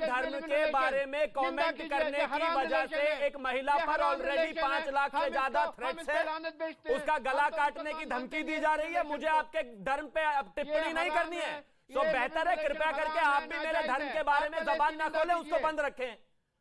धर्म के बारे में कमेंट करने की वजह से एक महिला पर ऑलरेडी 5 लाख से ज्यादा थ्रेट्स है, उसका गला काटने की धमकी दी जा रही है। मुझे आपके धर्म पे टिप्पणी नहीं करनी है। तो बेहतर है कृपया करके आप भी मेरे धर्म के बारे में जबान ना खोलें, उसको बंद रखें।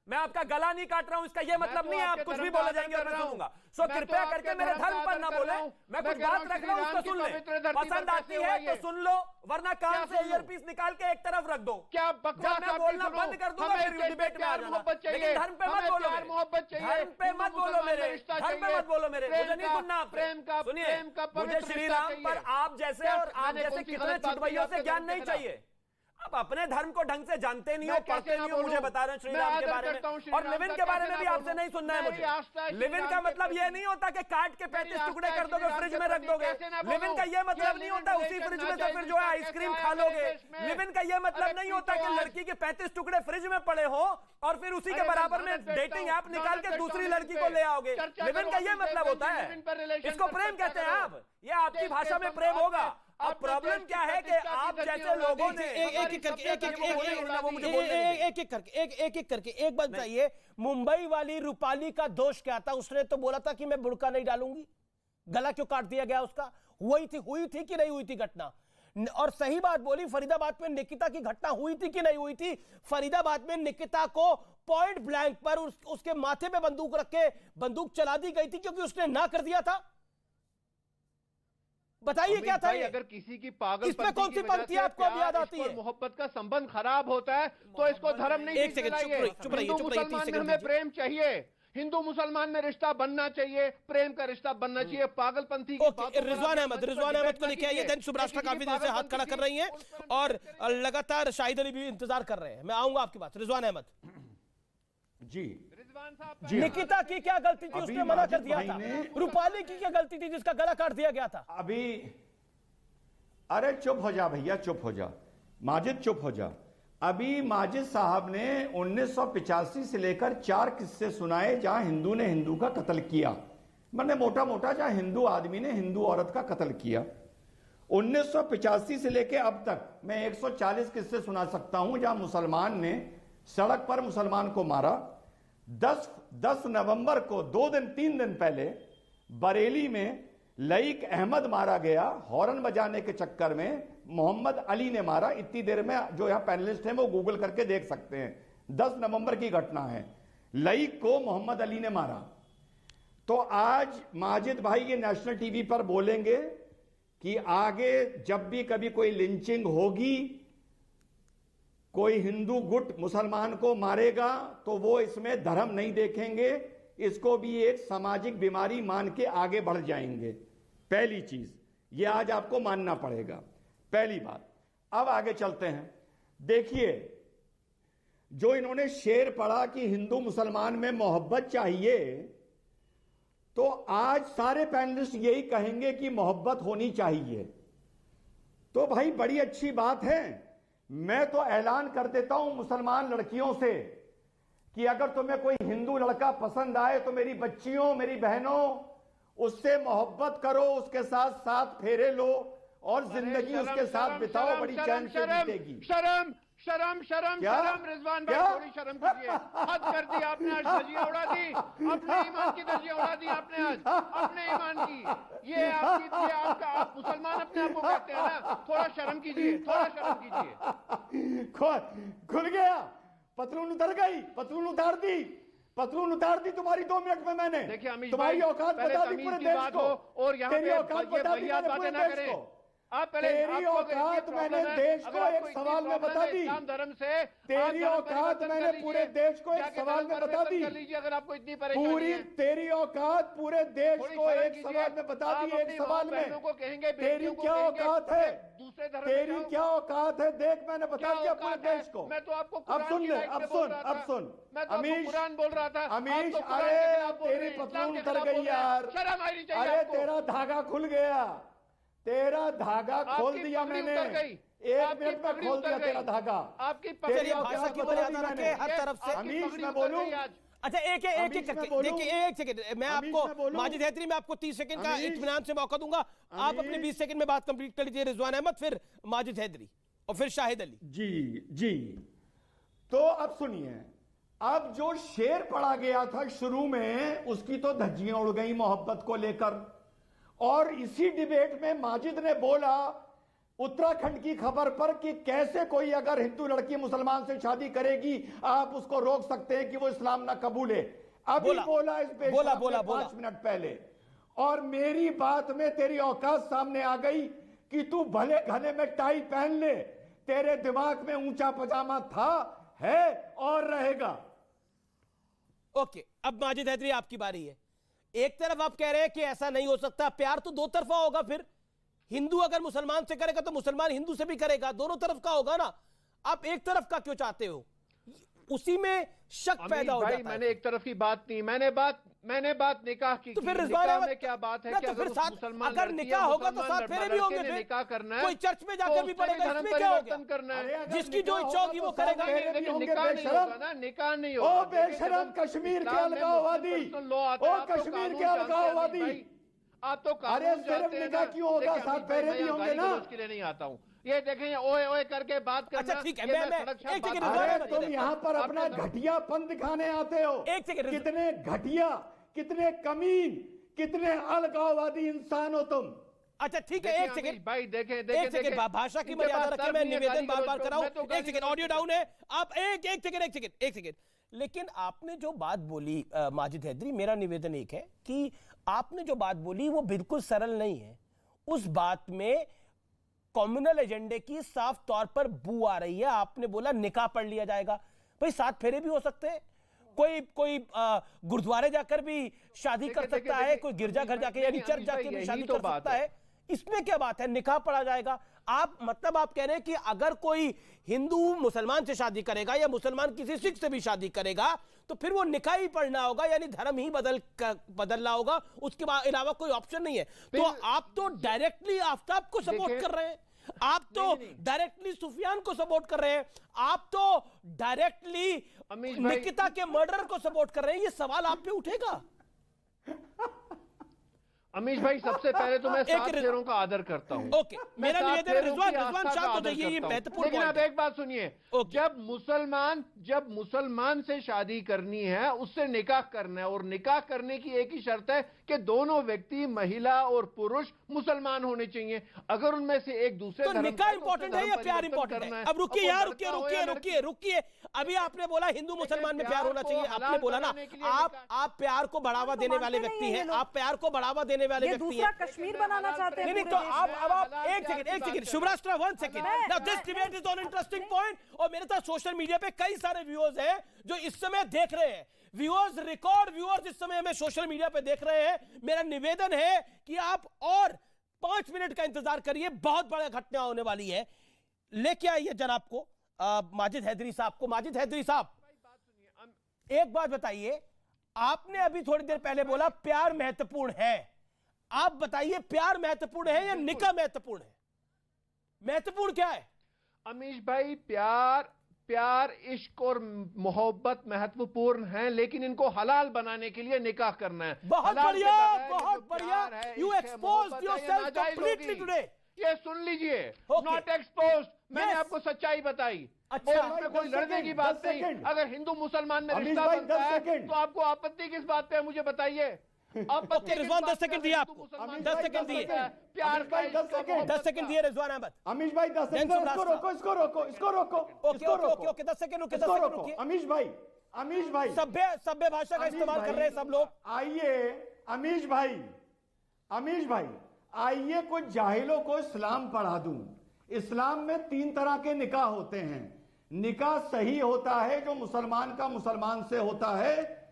मैं आपका गला नहीं काट रहा हूं, इसका ये मतलब नहीं है आप कुछ भी बोले जाएंगे और मैं सुनूंगा। सो कृपया करके मेरे धर्म पर ना बोले। मैं कुछ बात रख रहा हूं, उसको सुन ले। पसंद आती है तो सुन लो, वरना कान से ईयरपीस निकाल के एक तरफ रख दो। क्या जब मैं बोलना बंद कर दूंगा फिर डिबेट में आ जाना। लेकिन धर्म पे मत बोलो, धर्म पे मत बोलो, मेरे धर्म पे मत बोलो। मेरे मुझे नहीं सुनना आपसे। सुनिए, मुझे श्री राम पर आप जैसे और आप जैसे कितने चुटवैयों से ज्ञान नहीं चाहिए। आप अपने धर्म को ढंग से जानते नहीं हो, पढ़ते नहीं हो। मुझे बता रहे हैं श्री राम के बारे में, और लिव इन के बारे में भी आपसे नहीं सुनना है मुझे। लिव इन का मतलब ये नहीं होता कि काट के 35 टुकड़े कर दोगे, फ्रिज में रख दोगे। लिव इन का ये मतलब नहीं होता उसी फ्रिज में से फिर जो है आइसक्रीम खा लोगे। लिव इन का ये मतलब नहीं होता कि लड़की के 35 टुकड़े फ्रिज में पड़े हो और फिर उसी के बराबर में डेटिंग ऐप निकाल के दूसरी लड़की को ले आओगे। लिव इन का ये मतलब होता है, इसको प्रेम कहते हैं आप। ये आपकी भाषा में प्रेम होगा। अब प्रॉब्लम क्या है कि आप जैसे लोगों ने एक एक करके एक बात बताइए, मुंबई वाली रूपाली का दोष क्या था? उसने तो बोला था कि मैं बुर्का नहीं डालूंगी, गला क्यों काट दिया गया उसका? हुई थी कि नहीं हुई थी घटना? और सही बात बोली, फरीदाबाद में निकिता की घटना हुई थी कि नहीं हुई थी? फरीदाबाद में निकिता को पॉइंट ब्लैंक पर उसके माथे पे बंदूक रख के बंदूक चला दी गई थी क्योंकि उसने ना कर दिया था। बताइए क्या था ये? अगर किसी की पागल इसमें कौन सी पंक्ति आपको अब याद आती है? मोहब्बत का संबंध खराब होता है तो इसको धर्म नहीं। एक सेकंड चुप रहिए, मुसलमान में हमें प्रेम चाहिए, हिंदू मुसलमान में रिश्ता बनना चाहिए, प्रेम का रिश्ता बनना चाहिए। पागलपंथी की रिजवान अहमद को लेके आइए। देन सुब्राष्ट्रा काफी देर से हाथ खड़ा कर रही हैं और लगातार शाहिद अली भी इंतजार कर रहे हैं। मैं आऊंगा आपकी बात। रिजवान अहमद जी, निकिता की क्या गलती थी? उसने मना कर दिया था। रूपाली की क्या गलती थी जिसका गला काट दिया गया था? अभी अरे चुप हो जा भैया, चुप हो जा माजिद, चुप हो जा। अभी माजिद साहब ने 1985 से लेकर 4 किस्से सुनाए जहां हिंदू ने हिंदू का कत्ल किया। मैंने मोटा मोटा जहां हिंदू आदमी ने हिंदू औरत का कत्ल किया। 1985 से लेकर अब तक मैं 140 किस्से सुना सकता हूं जहां मुसलमान ने सड़क पर मुसलमान को मारा। 10 नवंबर को 3 दिन पहले बरेली में लईक अहमद मारा गया, हॉर्न बजाने के चक्कर में। मोहम्मद अली ने मारा। इतनी देर में जो यहां पैनलिस्ट हैं वो गूगल करके देख सकते हैं। 10 नवंबर की घटना है। लईक को मोहम्मद अली ने मारा। तो आज माजिद भाई ये नेशनल टीवी पर बोलेंगे कि आगे जब भी कभी कोई लिंचिंग होगी, कोई हिंदू गुट मुसलमान को मारेगा, तो वो इसमें धर्म नहीं देखेंगे, इसको भी एक सामाजिक बीमारी मान के आगे बढ़ जाएंगे। पहली चीज ये आज आपको मानना पड़ेगा, पहली बात। अब आगे चलते हैं। देखिए, जो इन्होंने शेर पढ़ा कि हिंदू मुसलमान में मोहब्बत चाहिए, तो आज सारे पैनलिस्ट यही कहेंगे कि मोहब्बत होनी चाहिए। तो भाई बड़ी अच्छी बात है। मैं तो ऐलान कर देता हूं मुसलमान लड़कियों से कि अगर तुम्हें कोई हिंदू लड़का पसंद आए तो मेरी बच्चियों, मेरी बहनों, उससे मोहब्बत करो, उसके साथ 7 फेरे लो और जिंदगी उसके साथ बिताओ, बड़ी चैन से बीतेगी। शर्म शर्म शर्म शर्म रिजवान भाई, थोड़ी शर्म कीजिए। हद कर दी आपने, आज धज्जियां उड़ा दी, अपने ईमान की धज्जियां उड़ा दी आपने आज, अपने ईमान की। ये आपका, आप मुसलमान अपने आप को कहते हैं ना, थोड़ा शर्म कीजिए, थोड़ा शर्म कीजिए। खुल गया, पतलून उतर गई, पतलून उतार दी तुम्हारी 2 मिनट में मैंने। देखिए अमीश, तुम्हारी औकात बता दी पूरे देश को, और यहाँ तेरी औकात बता दी मैंने पूरे देश को। तेरी औकात मैंने देश को एक सवाल में बता दी। धर्म से तेरी औकात मैंने पूरे देश को एक सवाल में बता दी। अगर आपको इतनी परेशानी है, तेरी औकात पूरे देश को एक सवाल में बता दी, एक सवाल में। तेरी क्या औकात है? तेरी क्या औकात है? देख, मैंने बता दिया पूरे देश को। मैं तो आपको अब सुन ले, अब सुन अमीश, कुरान बोल रहा था अमीश। अरे तेरी पतलून उतर गई यार, शर्म आनी चाहिए। अरे तेरा धागा खुल गया, तेरा धागा खोल आपकी दिया पगड़ी मैंने, उतर गई। 1 आपकी मिनट में पगड़ी खोल उतर दिया गई। तेरा धागा। आपकी तेरी पगड़ी औकात की बता मर्यादा दी रखे मैंने। हर तरफ से। आपकी अमीश पगड़ी मैं उतर बोलूं? गई आज। अच्छा एक एक अमीश एक मैं बोलूं? देखिए, एक सेकंड मैं अमीश आपको मैं बोलूं? माजिद हैदरी मैं आपको 30 सेकंड का अमीश? इत्मीनान से मौका दूंगा। आप अपने अमीश? 20 सेकंड में बात कंप्लीट कर लीजिए। रिजवान अहमद, फिर माजिद हैदरी और फिर शाहिद अली। जी। तो अब सुनिए, अब जो शेर पढ़ा गया था शुरू में, उसकी तो धज्जियां उड़ गई मोहब्बत को लेकर। और इसी डिबेट में माजिद ने बोला उत्तराखंड की खबर पर कि कैसे कोई अगर हिंदू लड़की मुसलमान से शादी करेगी आप उसको रोक सकते हैं कि वो इस्लाम ना कबूले। अभी बोला इस बेशरम ने 5 मिनट पहले। और मेरी बात में तेरी औकात सामने आ गई कि तू भले घने में टाई पहन ले, तेरे दिमाग में ऊंचा पजामा था, है और रहेगा। ओके, अब माजिद हैदरी आपकी बारी है। एक तरफ आप कह रहे हैं कि ऐसा नहीं हो सकता, प्यार तो दो तरफा होगा। फिर हिंदू अगर मुसलमान से करेगा तो मुसलमान हिंदू से भी करेगा, दोनों तरफ का होगा ना। आप एक तरफ का क्यों चाहते हो? उसी में शक पैदा हो जाता है। मैंने एक तरफ की बात नहीं, मैंने बात निकाह की। तो फिर निकाह में क्या बात है कि तो फिर साथ मुसलमान अगर निकाह होगा तो साथ फेरे भी होंगे। फिर निकाह करना है, कोई चर्च में जाकर भी पड़ेगा, इसमें क्या हो गया? करना है। जिसकी जो इच्छा होगी वो करेगा। लेकिन निकाह नहीं होगा ना, निकाह नहीं होगा। ओ बेशरम कश्मीर के अलगाववादी, ओ कश्मीर के अलगाववादी, आप तो अरे सिर्फ निकाह क्यों होगा, साथ फेरे भी होंगे ना। उसके लिए नहीं आता हूँ। ये देखें, ओए ओए करके बात करना। अच्छा ठीक है, ये मैं सड़क एक बात सेकंड कर रहा अरे तुम यहाँ पर अपना घटियापन दिखाने आते हो। एक सेकंड, कितने घटिया, कितने कमीन, कितने अलगाववादी इंसान हो तुम। अच्छा ठीक है, एक सेकंड भाई देखें एक सेकंड भाषा की मर्यादा रखें। मैं निवेदन बार बार कर रहा हूं। एक सेकंड, ऑडियो डाउन है। आप एक सेकंड। लेकिन आपने जो बात बोली माजिद हैदरी, मेरा निवेदन एक है कि आपने जो बात बोली वो बिल्कुल सरल नहीं है। उस बात में कम्युनल एजेंडे की साफ तौर पर बू आ रही है। आपने बोला निकाह पढ़ लिया जाएगा, भाई साथ फेरे भी हो सकते हैं। कोई गुरुद्वारे जाकर भी शादी कर सकता है, कोई गिरजा घर जाके यानी चर्च जाके भी शादी कर सकता है। इसमें क्या बात है? निकाह पढ़ा जाएगा। आप मतलब आप कह रहे हैं कि अगर कोई हिंदू मुसलमान से शादी करेगा या मुसलमान किसी सिख से भी शादी करेगा तो फिर वो निकाह ही पढ़ना होगा, यानी धर्म ही बदलना होगा, उसके अलावा कोई ऑप्शन नहीं है। तो आप तो डायरेक्टली आफ्ताब को सपोर्ट कर रहे हैं, आप तो डायरेक्टली सुफियान को सपोर्ट कर रहे हैं, आप तो डायरेक्टली निकिता के मर्डर को सपोर्ट कर रहे हैं। ये सवाल आप पे उठेगा? अमीश भाई, सबसे पहले तो मैं 7 शेरों का आदर करता हूं। ओके, मेरा निवेदन है रिजवान शांत हो जाइए, ये महत्वपूर्ण लेकिन आप एक बात सुनिए, जब मुसलमान से शादी करनी है उससे निकाह करना है, और निकाह करने की एक ही शर्त है कि दोनों व्यक्ति महिला और पुरुष मुसलमान होने चाहिए। अगर उनमें से एक दूसरे तो निकाह इंपॉर्टेंट है या प्यार इंपॉर्टेंट है? अब रुकिए यार, रुकिए। अभी आपने बोला हिंदू मुसलमान में प्यार होना चाहिए, आपने बोला ना। आप प्यार को बढ़ावा देने वाले व्यक्ति हैं, आप प्यार को बढ़ावा देने वाले व्यक्ति हैं। कश्मीर बनाना चाहते हैं। नहीं तो आप एक second Shubhrashtra, 1 second. Now this debate is on interesting point. और मेरे साथ सोशल मीडिया पे कई सारे व्यूअर्स हैं जो इस समय देख रहे हैं। व्यूअर्स, रिकॉर्ड व्यूअर्स इस समय हमें सोशल मीडिया पे देख रहे हैं। मेरा निवेदन है कि आप और 5 मिनट का इंतजार करिए, बहुत बड़ा घटना होने वाली है। लेके आइए जनाब को, माजिद हैदरी साहब को। माजिद हैदरी साहब, एक बात बताइए, आपने अभी थोड़ी देर पहले बोला प्यार महत्वपूर्ण है। आप बताइए, प्यार महत्वपूर्ण है या निकाह महत्वपूर्ण है? महत्वपूर्ण क्या है? अमीश भाई, प्यार इश्क और मोहब्बत महत्वपूर्ण है, लेकिन इनको हलाल बनाने के लिए निकाह करना है। बहुत बढ़िया। You exposed yourself completely today. ये सुन लीजिए, नॉट एक्सपोज्ड, मैंने आपको सच्चाई बताई। अच्छा, इसमें कोई लड़ने की बात नहीं। अगर हिंदू मुसलमान में रिश्ता बनता है तो आपको आपत्ति किस बात पे है, मुझे बताइए। रिजवान 10 सेकंड दिए आपको, 10 सेकंड दिए। प्यार का 10 सेकंड दिए रिजवान अहमद। अमीश भाई 10 सेकंड, इसको रोको। ओके, 10 सेकंड रुकिए। अमीश भाई सभ्य भाषा का इस्तेमाल कर रहे हैं सब लोग। आइए अमीश भाई आइए कुछ जाहिलों को इस्लाम पढ़ा दूं। इस्लाम में 3 तरह के निकाह होते हैं। निकाह सही होता है जो मुसलमान का मुसलमान से होता है,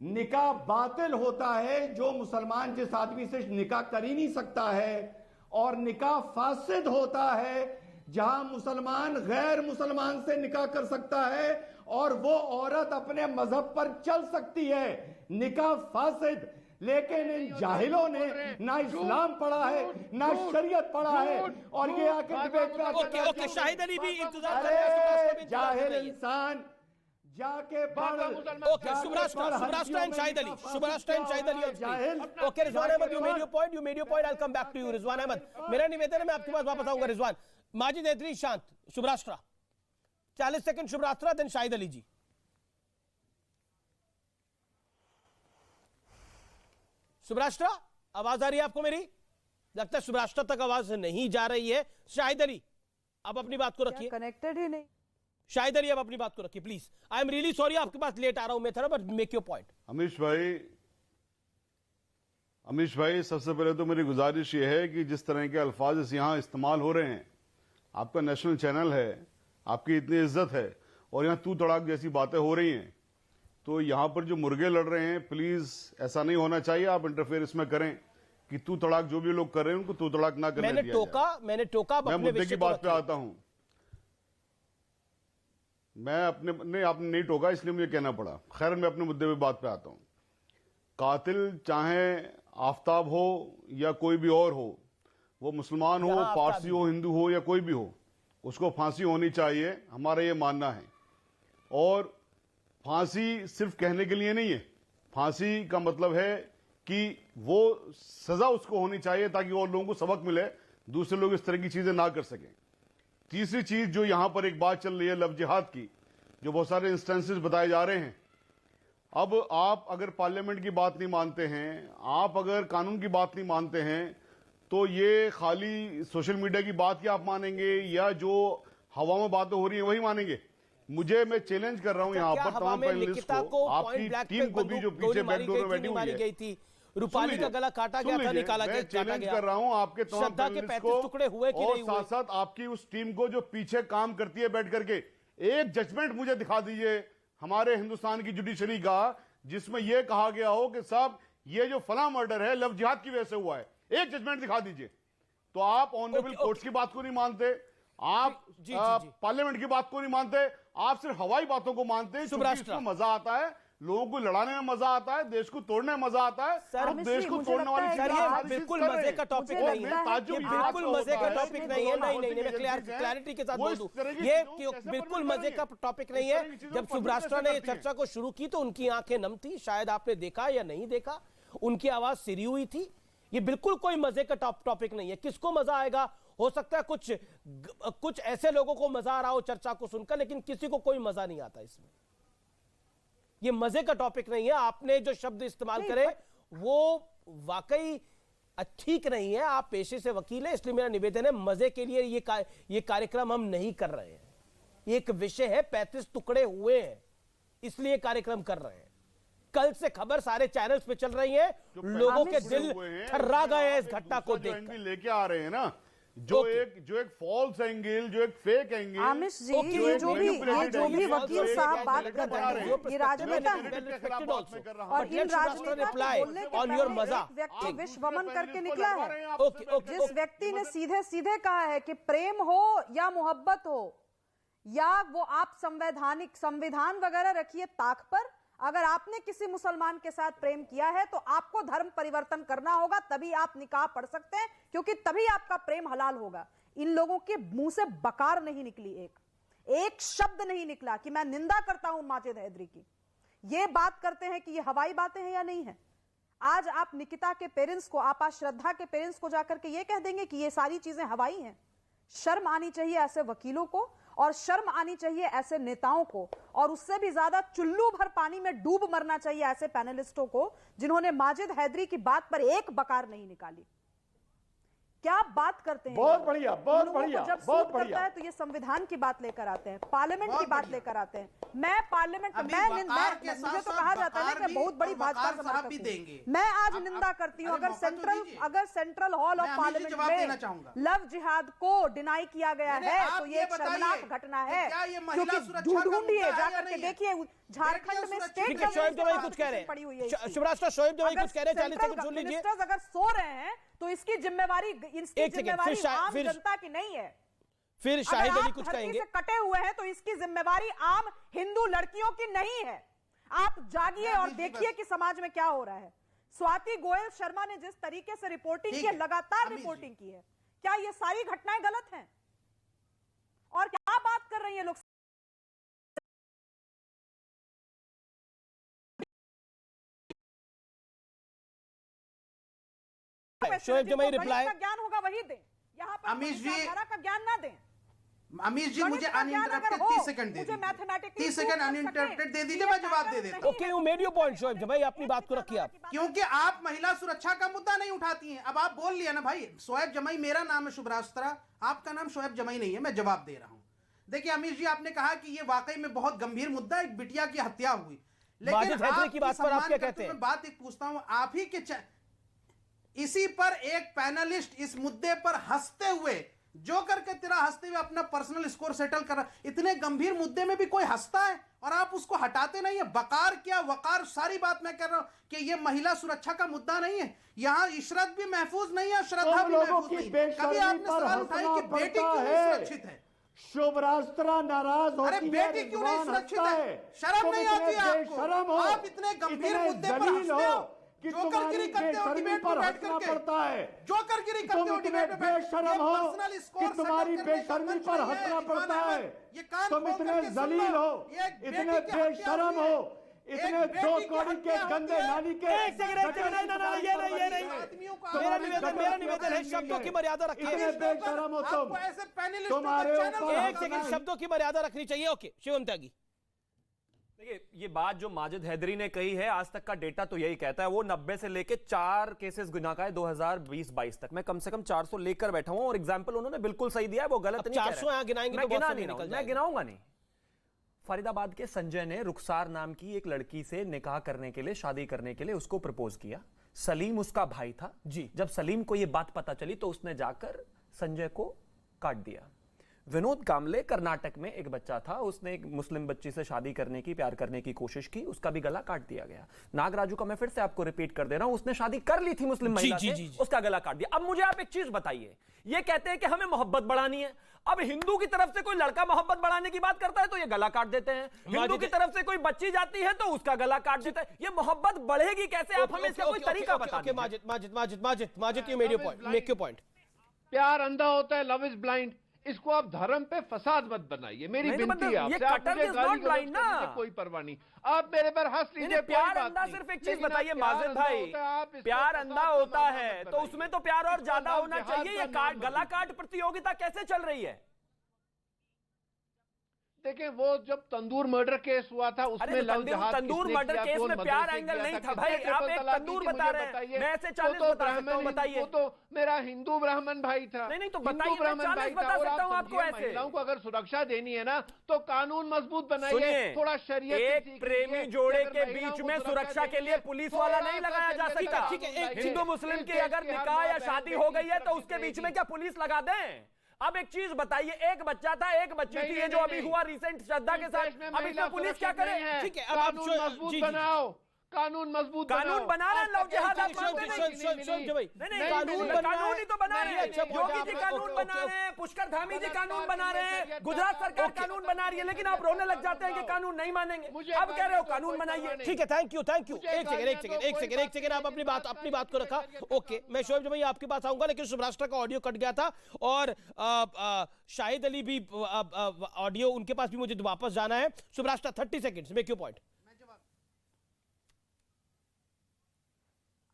निकाह बातिल होता है जो मुसलमान जिस आदमी से निकाह कर ही नहीं सकता है, और निकाह फासिद होता है जहां मुसलमान गैर मुसलमान से निकाह कर सकता है और वो औरत अपने मजहब पर चल सकती है। निकाह फासिद। लेकिन इन जाहिलों ने ना इस्लाम पढ़ा है ना शरीयत पढ़ा है और ये आके डिबेट में ओके शाहिद अली भी इंतजार कर रहे हैं। अरे जाहिल इंसान जाके पढ़। Okay Subhrashtra and Shahid Ali. Subhrashtra and Shahid Ali on screen. Okay Rizwan Ahmed, you made your point. I'll come back to you Rizwan Ahmed. मेरा निवेदन है मैं आपके पास वापस आऊंगा रिजवान। माजिद हैदरी शांत, Subhrashtra 40 second Subhrashtra then Shahid Ali जी। Subhrashtra आवाज आ रही है आपको मेरी? लगता है Subhrashtra तक आवाज नहीं जा रही है। शाहिद अली आप अपनी बात को रखिए। कनेक्टेड ही नहीं। शाहिद अली अब अपनी बात को रखिए please. I am really sorry आपके पास लेट आ रहा हूं मैं थोड़ा, but make your point. Amish भाई सबसे पहले तो मेरी गुजारिश ये है कि जिस तरह के अल्फाज यहाँ इस्तेमाल हो रहे हैं, आपका नेशनल चैनल है, आपकी इतनी इज्जत है और यहाँ तू तड़ाक जैसी बातें हो रही हैं, तो यहाँ पर जो मुर्गे लड़ रहे हैं प्लीज ऐसा नहीं होना चाहिए। आप इंटरफेयर इसमें करें कि तू तड़ाक जो भी लोग कर रहे हैं उनको तू तड़ाक ना करने दिया जाए। मैंने टोका मैं मुद्दे की बात पे आता हूं। मैं अपने नहीं आपने नहीं टोका इसलिए मुझे कहना पड़ा। खैर मैं अपने मुद्दे पे बात पे आता हूं। कातिल चाहे आफताब हो या कोई भी और हो, वो मुसलमान हो, पारसी हो, हिंदू हो या कोई भी हो, उसको फांसी होनी चाहिए, हमारा ये मानना है। और फांसी सिर्फ कहने के लिए नहीं है, फांसी का मतलब है कि वो सजा उसको होनी चाहिए ताकि और लोगों को सबक मिले, दूसरे लोग इस तरह की चीजें ना कर सकें। तीसरी चीज जो यहां पर एक बात चल रही है लव जिहाद की, जो बहुत सारे इंस्टेंसेस बताए जा रहे हैं। अब आप अगर पार्लियामेंट की बात नहीं मानते हैं, आप अगर कानून की बात नहीं मानते हैं, तो ये खाली सोशल मीडिया की बात क्या आप मानेंगे या जो हवा में बातें हो रही है वही मानेंगे? मैं चैलेंज कर रहा हूं यहाँ पर तमाम पैनलिस्ट को, आपकी टीम को भी जो पीछे बैकडोर में बैठी हुई है। रूपाली का गला काटा गया था, निकाला गया, चैलेंज कर रहा हूं आपके तमाम पैनलिस्ट को, टुकड़े हुए कि नहीं हुए। साथ साथ आपकी उस टीम को जो पीछे काम करती है बैठ करके, एक जजमेंट मुझे दिखा दीजिए हमारे हिंदुस्तान की जुडिशरी का जिसमें यह कहा गया हो कि साहब ये जो फला मर्डर है लव जिहाद की वजह से हुआ है, एक जजमेंट दिखा दीजिए। तो आप ऑनरेबल कोर्ट्स की बात को नहीं मानते, आप पार्लियामेंट की बात को नहीं मानते, आप सिर्फ हवाई बातों को मानते हैं। इसमें मजा आता है, लोगों को लड़ाने में मजा आता है, देश को तोड़ने में मजा आता है। सर देश को तोड़ने वाली चीज बिल्कुल मजे का टॉपिक नहीं है, ये बिल्कुल मजे का टॉपिक नहीं है। नहीं मैं क्लैरिटी के साथ बोल दूं, ये बिल्कुल मजे का टॉपिक नहीं है। जब Subhrashtra ने चर्चा को शुरू की तो उनकी आंखें नम थी, शायद आपने देखा या नहीं देखा, उनकी आवाज सिरी हुई थी। ये बिल्कुल कोई मजे का टॉपिक नहीं है। किसको मजा आएगा? हो सकता है कुछ ऐसे लोगों को मजा आ रहा हो चर्चा को सुनकर, लेकिन किसी को कोई मजा नहीं आता इसमें। ये मजे का टॉपिक नहीं है। आपने जो शब्द इस्तेमाल करे वो वाकई ठीक नहीं है। आप पेशे से वकील हैं, इसलिए मेरा निवेदन है मजे के लिए ये कार्यक्रम हम नहीं कर रहे हैं। एक विषय है, 35 टुकड़े हुए हैं इसलिए कार्यक्रम कर रहे हैं। कल से खबर सारे चैनल्स पे चल रही है, लोगों के दिल थर्रा गए हैं इस घटना को देखकर। लेके आ रहे हैं ना जो एक फॉल्स एंगल, जो एक फेक एंगल। आमिश जी, ये जो भी वकील साहब बात कर रहे हैं ये राजनेता है और इन राजनेता के बोलने के पहले एक व्यक्ति विश्वमन करके निकला है, जिस व्यक्ति ने सीधे सीधे कहा है कि प्रेम हो या मोहब्बत हो या वो आप संविधान वगैरह रखिए ताक पर, अगर आपने किसी मुसलमान के साथ प्रेम किया है तो आपको धर्म परिवर्तन करना होगा, तभी आप निकाह पढ़ सकते हैं, क्योंकि तभी आपका प्रेम हलाल होगा। इन लोगों के मुंह से बकार नहीं निकली, एक शब्द नहीं निकला कि मैं निंदा करता हूं माजिद हैदरी की। ये बात करते हैं कि ये हवाई बातें हैं या नहीं है। आज आप निकिता के पेरेंट्स को, आप आज श्रद्धा के पेरेंट्स को जाकर के ये कह देंगे कि ये सारी चीजें हवाई हैं। शर्म आनी चाहिए ऐसे वकीलों को और शर्म आनी चाहिए ऐसे नेताओं को, और उससे भी ज्यादा चुल्लू भर पानी में डूब मरना चाहिए ऐसे पैनलिस्टों को जिन्होंने माजिद हैदरी की बात पर एक बकार नहीं निकाली। क्या बात करते हैं? बहुत बढ़िया, बहुत बढ़िया, जब बहुत बढ़िया है तो ये संविधान की बात लेकर आते हैं, पार्लियामेंट की बात लेकर आते हैं। मैं पार्लियामेंट मुझे तो कहा जाता है कि बहुत बड़ी भाजपा समर्थक हूं। मैं आज निंदा करती हूं अगर सेंट्रल हॉल ऑफ पार्लियामेंट में लव जिहाद को डिनाई किया गया है तो ये एक शर्मनाक घटना है, क्योंकि ढूंढिए जाकर के देखिए झारखंड में स्टेट गवर्नमेंट कुछ कह रहे हैं, Subhrashtra शोएब जमाई कुछ कह रहे हैं, 40 सेकंड सुन लीजिए। अगर सो रहे हैं तो इसकी जिम्मेवारी आम जनता की नहीं है। फिर शाहिद अली कुछ कहेंगे। से कटे हुए हैं तो इसकी जिम्मेवारी आम हिंदू लड़कियों की नहीं है। आप जागिए और देखिए कि समाज में क्या हो रहा है। स्वाति गोयल शर्मा ने जिस तरीके से रिपोर्टिंग की है, लगातार रिपोर्टिंग की है, क्या ये सारी घटनाएं गलत हैं? और क्या बात कर रही है लोग? शोएब जमाई रिप्लाई, का ज्ञान होगा वही दें, यहाँ पर अमीश जी, धारा का ज्ञान ना दें। अमीश जी मुझे अनइंटरप्टेड 30 सेकंड दे दीजिए, 30 सेकंड अनइंटरप्टेड दे दीजिए, मैं जवाब दे देता हूं। Okay, you made your point Shoaib जमाई, अपनी बात को रखिए आप। क्योंकि आप महिला सुरक्षा का मुद्दा नहीं उठाती हैं। अब आप बोल लिया ना भाई, शोएब जमाई मेरा नाम है शुभरास्त्रा, आपका नाम शोएब जमाई नहीं है, मैं जवाब दे रहा हूं। देखिए अमीश जी, आपने कहा कि ये वाकई में बहुत गंभीर मुद्दा, एक बिटिया की हत्या हुई, माजिद हैदरी की बात पर आप क्या कहते हैं? मैं बात एक पूछता हूं, आप ही के इसी पर एक पैनलिस्ट इस मुद्दे पर हंसते हुए, जो करके तेरा हंसते हुए अपना पर्सनल स्कोर सेटल कर रहा, इतने गंभीर मुद्दे में भी कोई हंसता है और आप उसको हटाते नहीं है। बकार क्या वकार, सारी बात मैं कह रहा हूं कि ये महिला सुरक्षा का मुद्दा नहीं है। यहाँ इशरत भी महफूज नहीं है, श्रद्धा भी महफूज नहीं है। कभी आपने सवाल उठाया कि बेटी क्यों नहीं सुरक्षित है? शुभरास्त्रा नाराज होती है, अरे बेटी क्यों नहीं सुरक्षित है? शर्म नहीं आती है आपको? आप इतने गंभीर मुद्दे पर हंसते हो, जोकरगिरी करते हो डिबेट में बैठ करके, जोकरगिरी करते हो डिबेट में बैठ करके, पर्सनल स्कोर तुम्हारी बेशर्मी पर हंसना पड़ता है। तुम इतने जलील हो, इतने बेशरम हो, इतने दो कौड़ी के गंदे नाली के। एक सेकंड, ये नहीं, मेरा निवेदन है, शब्दों की मर्यादा रखिए। इतने बेशरम हो तुम, तुम्हारे ऊपर एक सेकंड, शब्दों की मर्यादा रखनी चाहिए। ओके शिवम त्यागी, देखिए ये बात जो माजिद हैदरी ने कही है, आज तक का डेटा तो यही कहता है। वो 90 से लेके 4 केसेस गिना का है 2020-22 तक। मैं कम से कम 400 लेकर बैठा हूं और एग्जांपल उन्होंने बिल्कुल सही दिया है, वो गलत नहीं कह रहे। 400 यहां गिनाएंगे तो बहुत समय निकल जाएगा। मैं गिनाऊंगा नहीं। फरीदाबाद के संजय ने रुखसार नाम की एक लड़की से निकाह करने के लिए, शादी करने के लिए उसको प्रपोज किया। सलीम उसका भाई था जी। जब सलीम को यह बात पता चली तो उसने जाकर संजय को काट दिया। विनोद कामले कर्नाटक में एक बच्चा था, उसने एक मुस्लिम बच्ची से शादी करने की, प्यार करने की कोशिश की, उसका भी गला काट दिया गया। नागराजू का मैं फिर से आपको रिपीट कर दे रहा हूं, उसने शादी कर ली थी मुस्लिम महिला से, उसका गला काट दिया। अब मुझे आप एक चीज बताइए, ये कहते हैं कि हमें मोहब्बत बढ़ानी है। अब हिंदू की तरफ से कोई लड़का मोहब्बत बढ़ाने की बात करता है तो ये गला काट देते हैं, हिंदू की तरफ से कोई बच्ची जाती है तो उसका गला काट देता है। ये मोहब्बत बढ़ेगी कैसे? आप हमें इसका कोई तरीका बताइए। Majid you made your point, make your point. प्यार अंधा होता है, लव इज ब्लाइंड। इसको आप धर्म पे फसाद मत बनाइए, मेरी विनती है आपसे। आप मुझे गाली गलौज करने से कोई परवाह नहीं, आप मेरे पर हंस लीजिए, प्यार अंधा। सिर्फ एक चीज बताइए माजिद भाई, प्यार अंधा होता है तो उसमें तो प्यार और ज्यादा होना चाहिए। ये गला काट प्रतियोगिता कैसे चल रही है? देखें, वो जब तंदूर मर्डर केस हुआ था उसमें लव जिहाद, तंदूर मर्डर केस में प्यार एंगल नहीं था भाई। आप एक तंदूर बता रहे हैं, मैं ऐसे 40 बता सकता हूं, बताइए। वो तो मेरा हिंदू ब्राह्मण भाई था। नहीं तो बताइए, ब्राह्मण भाई था। और आप आपको महिलाओं को अगर सुरक्षा देनी है ना तो कानून मजबूत बनाइए, थोड़ा शरीयत। एक प्रेमी जोड़े के बीच में सुरक्षा के लिए पुलिस वाला नहीं लगाया जा सकता। हिंदू मुस्लिम की अगर निकाह या शादी हो गई है तो उसके बीच में क्या पुलिस लगा दें? अब एक चीज बताइए, एक बच्चा था, एक बच्ची थी, ये जो अभी हुआ रिसेंट श्रद्धा के साथ, अब इसमें पुलिस क्या करे? ठीक है, अब आप मजबूत बनाओ, कानून मजबूत कानून बना रहे हैं। लव जिहाद आप मानते नहीं? कानून ही तो बना रहे हैं। योगी जी कानून बना रहे हैं, पुष्कर धामी जी कानून बना रहे हैं, गुजरात सरकार कानून बना रही है, लेकिन आप रोने लग जाते हैं कि कानून नहीं मानेंगे। अब कह रहे हो कानून बनाइए। ठीक है, थैंक यू। एक सेकंड, आप अपनी बात को रखा। ओके, मैं शोएब जमाई आपके पास आऊंगा, लेकिन शुभराष्ट्र का ऑडियो कट गया था और शाहिद अली भी ऑडियो, उनके पास भी मुझे वापस जाना है। शुभराष्ट्र 30 सेकंड्स, मेक योर पॉइंट।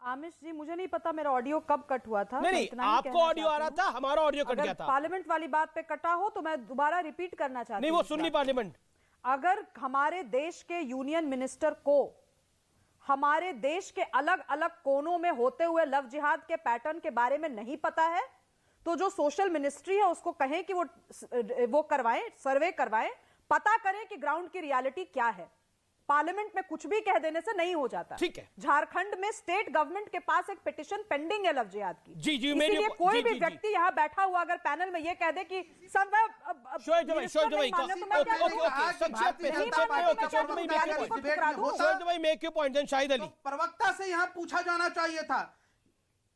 आमिश जी, मुझे नहीं पता मेरा ऑडियो कब कट हुआ था। नहीं, आपको ऑडियो आ रहा था, हमारा ऑडियो कट गया था। पार्लियामेंट वाली बात पे कटा हो तो मैं दोबारा रिपीट करना चाहती हूँ। नहीं, वो सुन ली पार्लियामेंट। अगर हमारे देश के यूनियन मिनिस्टर को हमारे देश के अलग अलग कोनों में होते हुए लव जिहाद के पैटर्न के बारे में नहीं पता है तो जो सोशल मिनिस्ट्री है उसको कहें कि वो करवाएं, सर्वे करवाएं, पता करें कि ग्राउंड की रियलिटी क्या है। पार्लियामेंट में कुछ भी कह देने से नहीं हो जाता। ठीक है, झारखंड में स्टेट गवर्नमेंट के पास एक पिटीशन पेंडिंग है लव जिहाद की। इसलिए कोई भी व्यक्ति यहाँ बैठा हुआ अगर पैनल में ये कह दे कि प्रवक्ता से यहाँ पूछा जाना चाहिए था,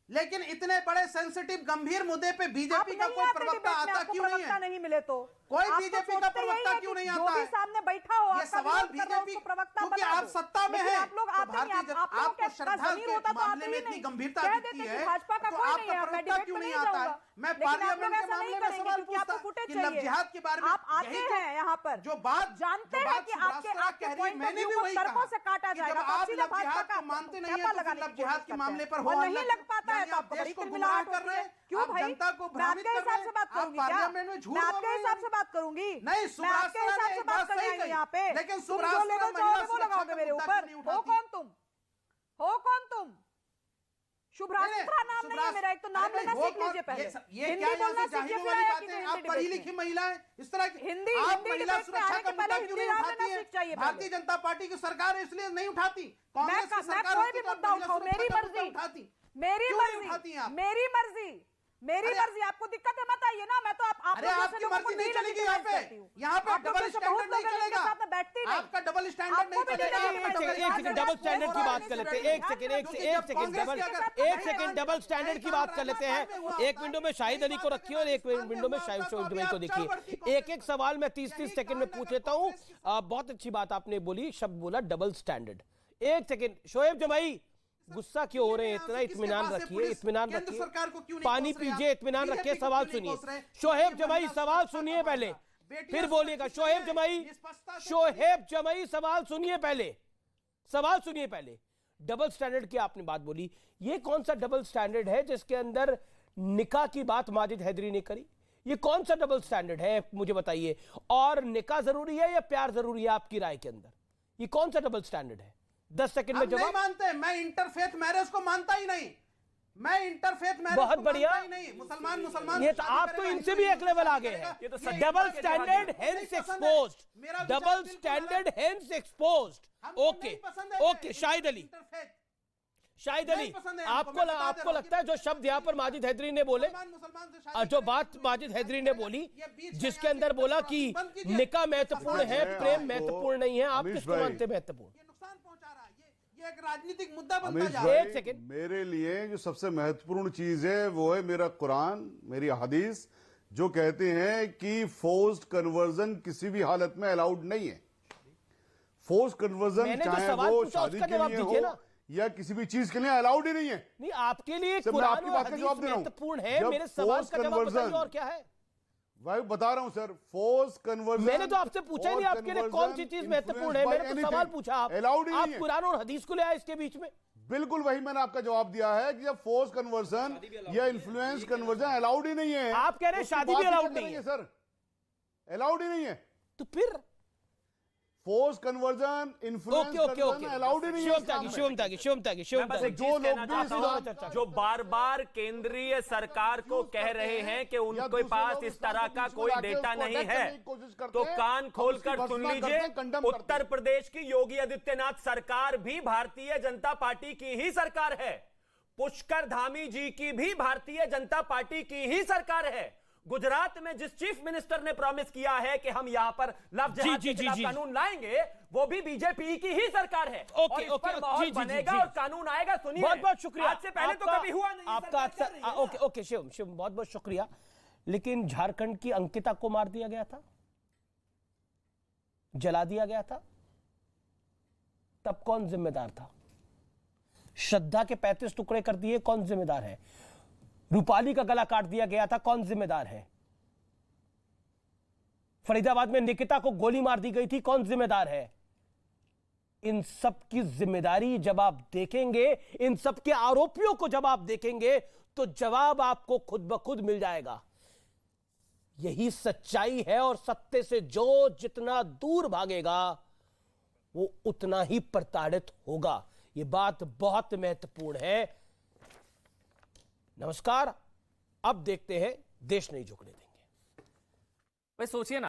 लेकिन इतने बड़े सेंसिटिव गंभीर मुद्दे पे बीजेपी का कोई प्रवक्ता आता क्यों नहीं है? नहीं मिले तो कोई आप तो बीजेपी का सोचते यही प्रवक्ता है क्यों कि नहीं जो आता भी है? सामने बैठा हो, ये आपका सवाल विरोध कर रहा हो, बीजेपी, उसको प्रवक्ता क्योंकि बना आप दो। सत्ता में लेकिन हैं, आप लोग तो आते नहीं, भारतीय आप लोगों आपको के पास श्रद्धा जमीन के होता तो मामले आते में ही इतनी नहीं। गंभीरता कह दिखती देते है, कि भाजपा का तो कोई आपका नहीं है, मैं प्रवक्ता डिबेट क्यों में नहीं नहीं आता है? जाऊंगा। मैं लेकिन आप लोग पार्लियामेंट के ऐसा नहीं मामले में करेंगे सवाल क्योंकि आपको पूछता फुटेज कि लव चाहिए। जिहाद के बारे में आप आते यही तो हैं यहाँ पर जो बात जानते जो हैं बात कि आपके सुभाष आपके कह रही है, पॉइंट ऑफ मैंने व्यू भी को वही तर्कों कहा से काटा कि जाएगा, जब तो आप आप सीधे लव भाजपा जिहाद का को मानते नहीं ठेपा है तो लगाने फिर की लव जिहाद कोशिश के करते मामले हैं। पर और हो नहीं लग पाता है यानी तो आप आपको देश बड़ी को तिलमिलाहट गुमराह कर होती रहे है। हैं, क्यों आप भाई? जनता को मैं भ्रमित आपके कर हिसाब रहे से हैं, बात आप करूंगी क्या? पार्लियामेंट में झूठ मैं बोल आपके रहे हिसाब हैं। से बात करूंगी? नहीं, मैं सुभाष आपके हिसाब से एक बात बात करने सही आई हूँ कही, यहाँ पे। लेकिन तुम सुभाष जो लेवल महिला चाहोगे वो सुरक्षा लगाओगे का मेरे मुद्दा ऊपर। क्यों नहीं हो उठाती? कौन तुम? हो कौन तुम? शुभ्रास्त्रा नाम नहीं है मेरा, एक तो नाम लेना सीख लीजिए पहले। ये हिंदी क्या बोलना यहाँ से सीखिए, जाहिलों फिर वाली आया बातें कीजिए हैं? आप हिंदी पढ़ी डिबेट लिखी में। महिला है, इस तरह की हिंदी आप डिबेट महिला में सुरक्षा आने का के पहले मुद्दा क्यों हिंदी नहीं नाम उठाती लेना सीख चाहिए है? पहले। भारतीय जनता पार्टी की सरकार है इसलिए नहीं उठाती। मैं कांग्रेस की मैं सरकार कोई होती भी तो मुद्दा महिला उठाऊं, सुरक्षा मेरी का मुद्दा मर्जी, उठाती। मेरी क्यों नहीं उठाती मर्जी, आप? मेरी मर्जी, मेरी अरे- मर्जी। आपको दिक्कत है मत आइए ना, मैं तो आप अरे लोग जैसे आपकी लोगों को मर्जी नहीं नहीं चलेगी यहाँ पे, करती हूँ। यहाँ पे आप लोग डबल जैसे स्टैंडर्ड बहुत नहीं लोग हैं जिनके चलेगा। साथ मैं बैठती नहीं। आपका डबल स्टैंडर्ड आपको नहीं भी चलेगा। नहीं एक सेकंड डबल स्टैंडर्ड की बात कर लेते हैं। एक सेकंड डबल स्टैंडर्ड की बात कर लेते हैं। एक विंडो में शाहिद अली को रखिए और एक विंडो में शाहिद शोएब जमाई को देखिए। एक सवाल मैं 30 सेकंड में पूछ लेता हूं। बहुत अच्छी बात आपने बोली, शब्द बोला डबल स्टैंडर्ड। एक सेकंड शोएब जमाई, गुस्सा क्यों हो रहे हैं? इतना इत्मीनान रखिए, इत्मीनान रखिए, पानी पीजिए, इत्मीनान रखिए, सवाल सुनिए। शोएब जमाई सवाल सुनिए पहले, फिर बोलिएगा। शोएब जमाई सवाल सुनिए पहले, सवाल सुनिए पहले। डबल स्टैंडर्ड की आपने बात बोली, ये कौन सा डबल स्टैंडर्ड है जिसके अंदर निकाह की बात माजिद हैदरी ने करी? ये कौन सा डबल स्टैंडर्ड है मुझे बताइए। और निकाह जरूरी है या प्यार जरूरी है आपकी राय के अंदर? ये कौन सा डबल स्टैंडर्ड है? 10 सेकंड में हम नहीं जवाब। मानते, मैं इंटरफेथ मैरिज को मानता ही नहीं। मैं इंटरफेथ मैरिज बहुत को बढ़िया। मानता ही नहीं। मुसलमान ये तो आप तो इनसे भी एक लेवल आगे हैं। Double standard hence exposed, double standard hence exposed. Okay Shahid Ali, आपको लगता है जो शब्द यहाँ पर माजिद हैदरी ने बोले, जो बात माजिद हैदरी ने बोली, जिसके अंदर बोला कि निकाह महत्वपूर्ण है, प्रेम महत्वपूर्ण नहीं है, आप किसको मानते महत्वपूर्ण? नुकसान पहुंचा रहा है, ये एक राजनीतिक मुद्दा बनता अमीश जा रहा है। एक सेकंड। मेरे लिए जो सबसे महत्वपूर्ण चीज है वो है मेरा कुरान, मेरी हदीस, जो कहते हैं कि फोर्स्ड कन्वर्जन किसी भी हालत में अलाउड नहीं है। फोर्स्ड कन्वर्जन मैंने जो चाहे सवाल वो पूछा, शादी उसका के जवाब लिए दीजिए हो ना। या किसी भी चीज के लिए अलाउड ही नहीं है। नहीं, आपके लिए सर, मैं कुरान आपकी और बात का हदीस जवाब दे रहा हूं। महत्वपूर्ण है, जब मेरे सवाल forced का जवाब बताइए conversion- और क्या है? भाई बता रहा हूं सर, फोर्स कन्वर्जन। मैंने तो आपसे पूछा ही नहीं आपके लिए कौन सी चीज महत्वपूर्ण है, मैंने तो सवाल पूछा। अलाउड ही आप नहीं है। कुरान और हदीस को ले आए इसके बीच में। बिल्कुल वही मैंने आपका जवाब दिया है कि जब फोर्स कन्वर्जन या इन्फ्लुएंस कन्वर्जन अलाउड ही नहीं है। आप कह रहे हैं उसकी शादी बात भी ही allowed क्या नहीं है। करेंगे सर? अलाउड ही नहीं है। तो फिर force conversion, influence conversion allowed ही नहीं है। शिवम त्यागी मैं बस एक जो चीज लोग कहना भी चाहता इस हूं, जो बार बार केंद्रीय सरकार को कह रहे हैं कि उनके पास इस तरह का कोई डेटा नहीं है, तो कान खोलकर सुन लीजिए। उत्तर प्रदेश की योगी आदित्यनाथ सरकार भी भारतीय जनता पार्टी की ही सरकार है। पुष्कर धामी जी की भी भारतीय जनता पार्टी की ही सरकार है। गुजरात में जिस चीफ मिनिस्टर ने प्रॉमिस किया है कि हम यहां पर लव जिहाद के खिलाफ कानून लाएंगे, वो भी बीजेपी की ही सरकार है। और इस पर माहौल बनेगा और कानून आएगा। सुनिए, बहुत बहुत शुक्रिया। आज से पहले तो कभी हुआ नहीं। आपका ओके शिवम बहुत बहुत शुक्रिया। लेकिन झारखंड की अंकिता को मार दिया गया था, जला दिया गया था, तब कौन जिम्मेदार था? श्रद्धा के 35 टुकड़े कर दिए, कौन जिम्मेदार है? रूपाली का गला काट दिया गया था, कौन जिम्मेदार है? फरीदाबाद में निकिता को गोली मार दी गई थी, कौन जिम्मेदार है? इन सब की जिम्मेदारी जब आप देखेंगे, इन सब के आरोपियों को जब आप देखेंगे, तो जवाब आपको खुद ब खुद मिल जाएगा। यही सच्चाई है और सत्य से जो जितना दूर भागेगा वो उतना ही प्रताड़ित होगा। ये बात बहुत महत्वपूर्ण है। नमस्कार, अब देखते हैं देश नहीं झुकने देंगे। भाई सोचिए ना।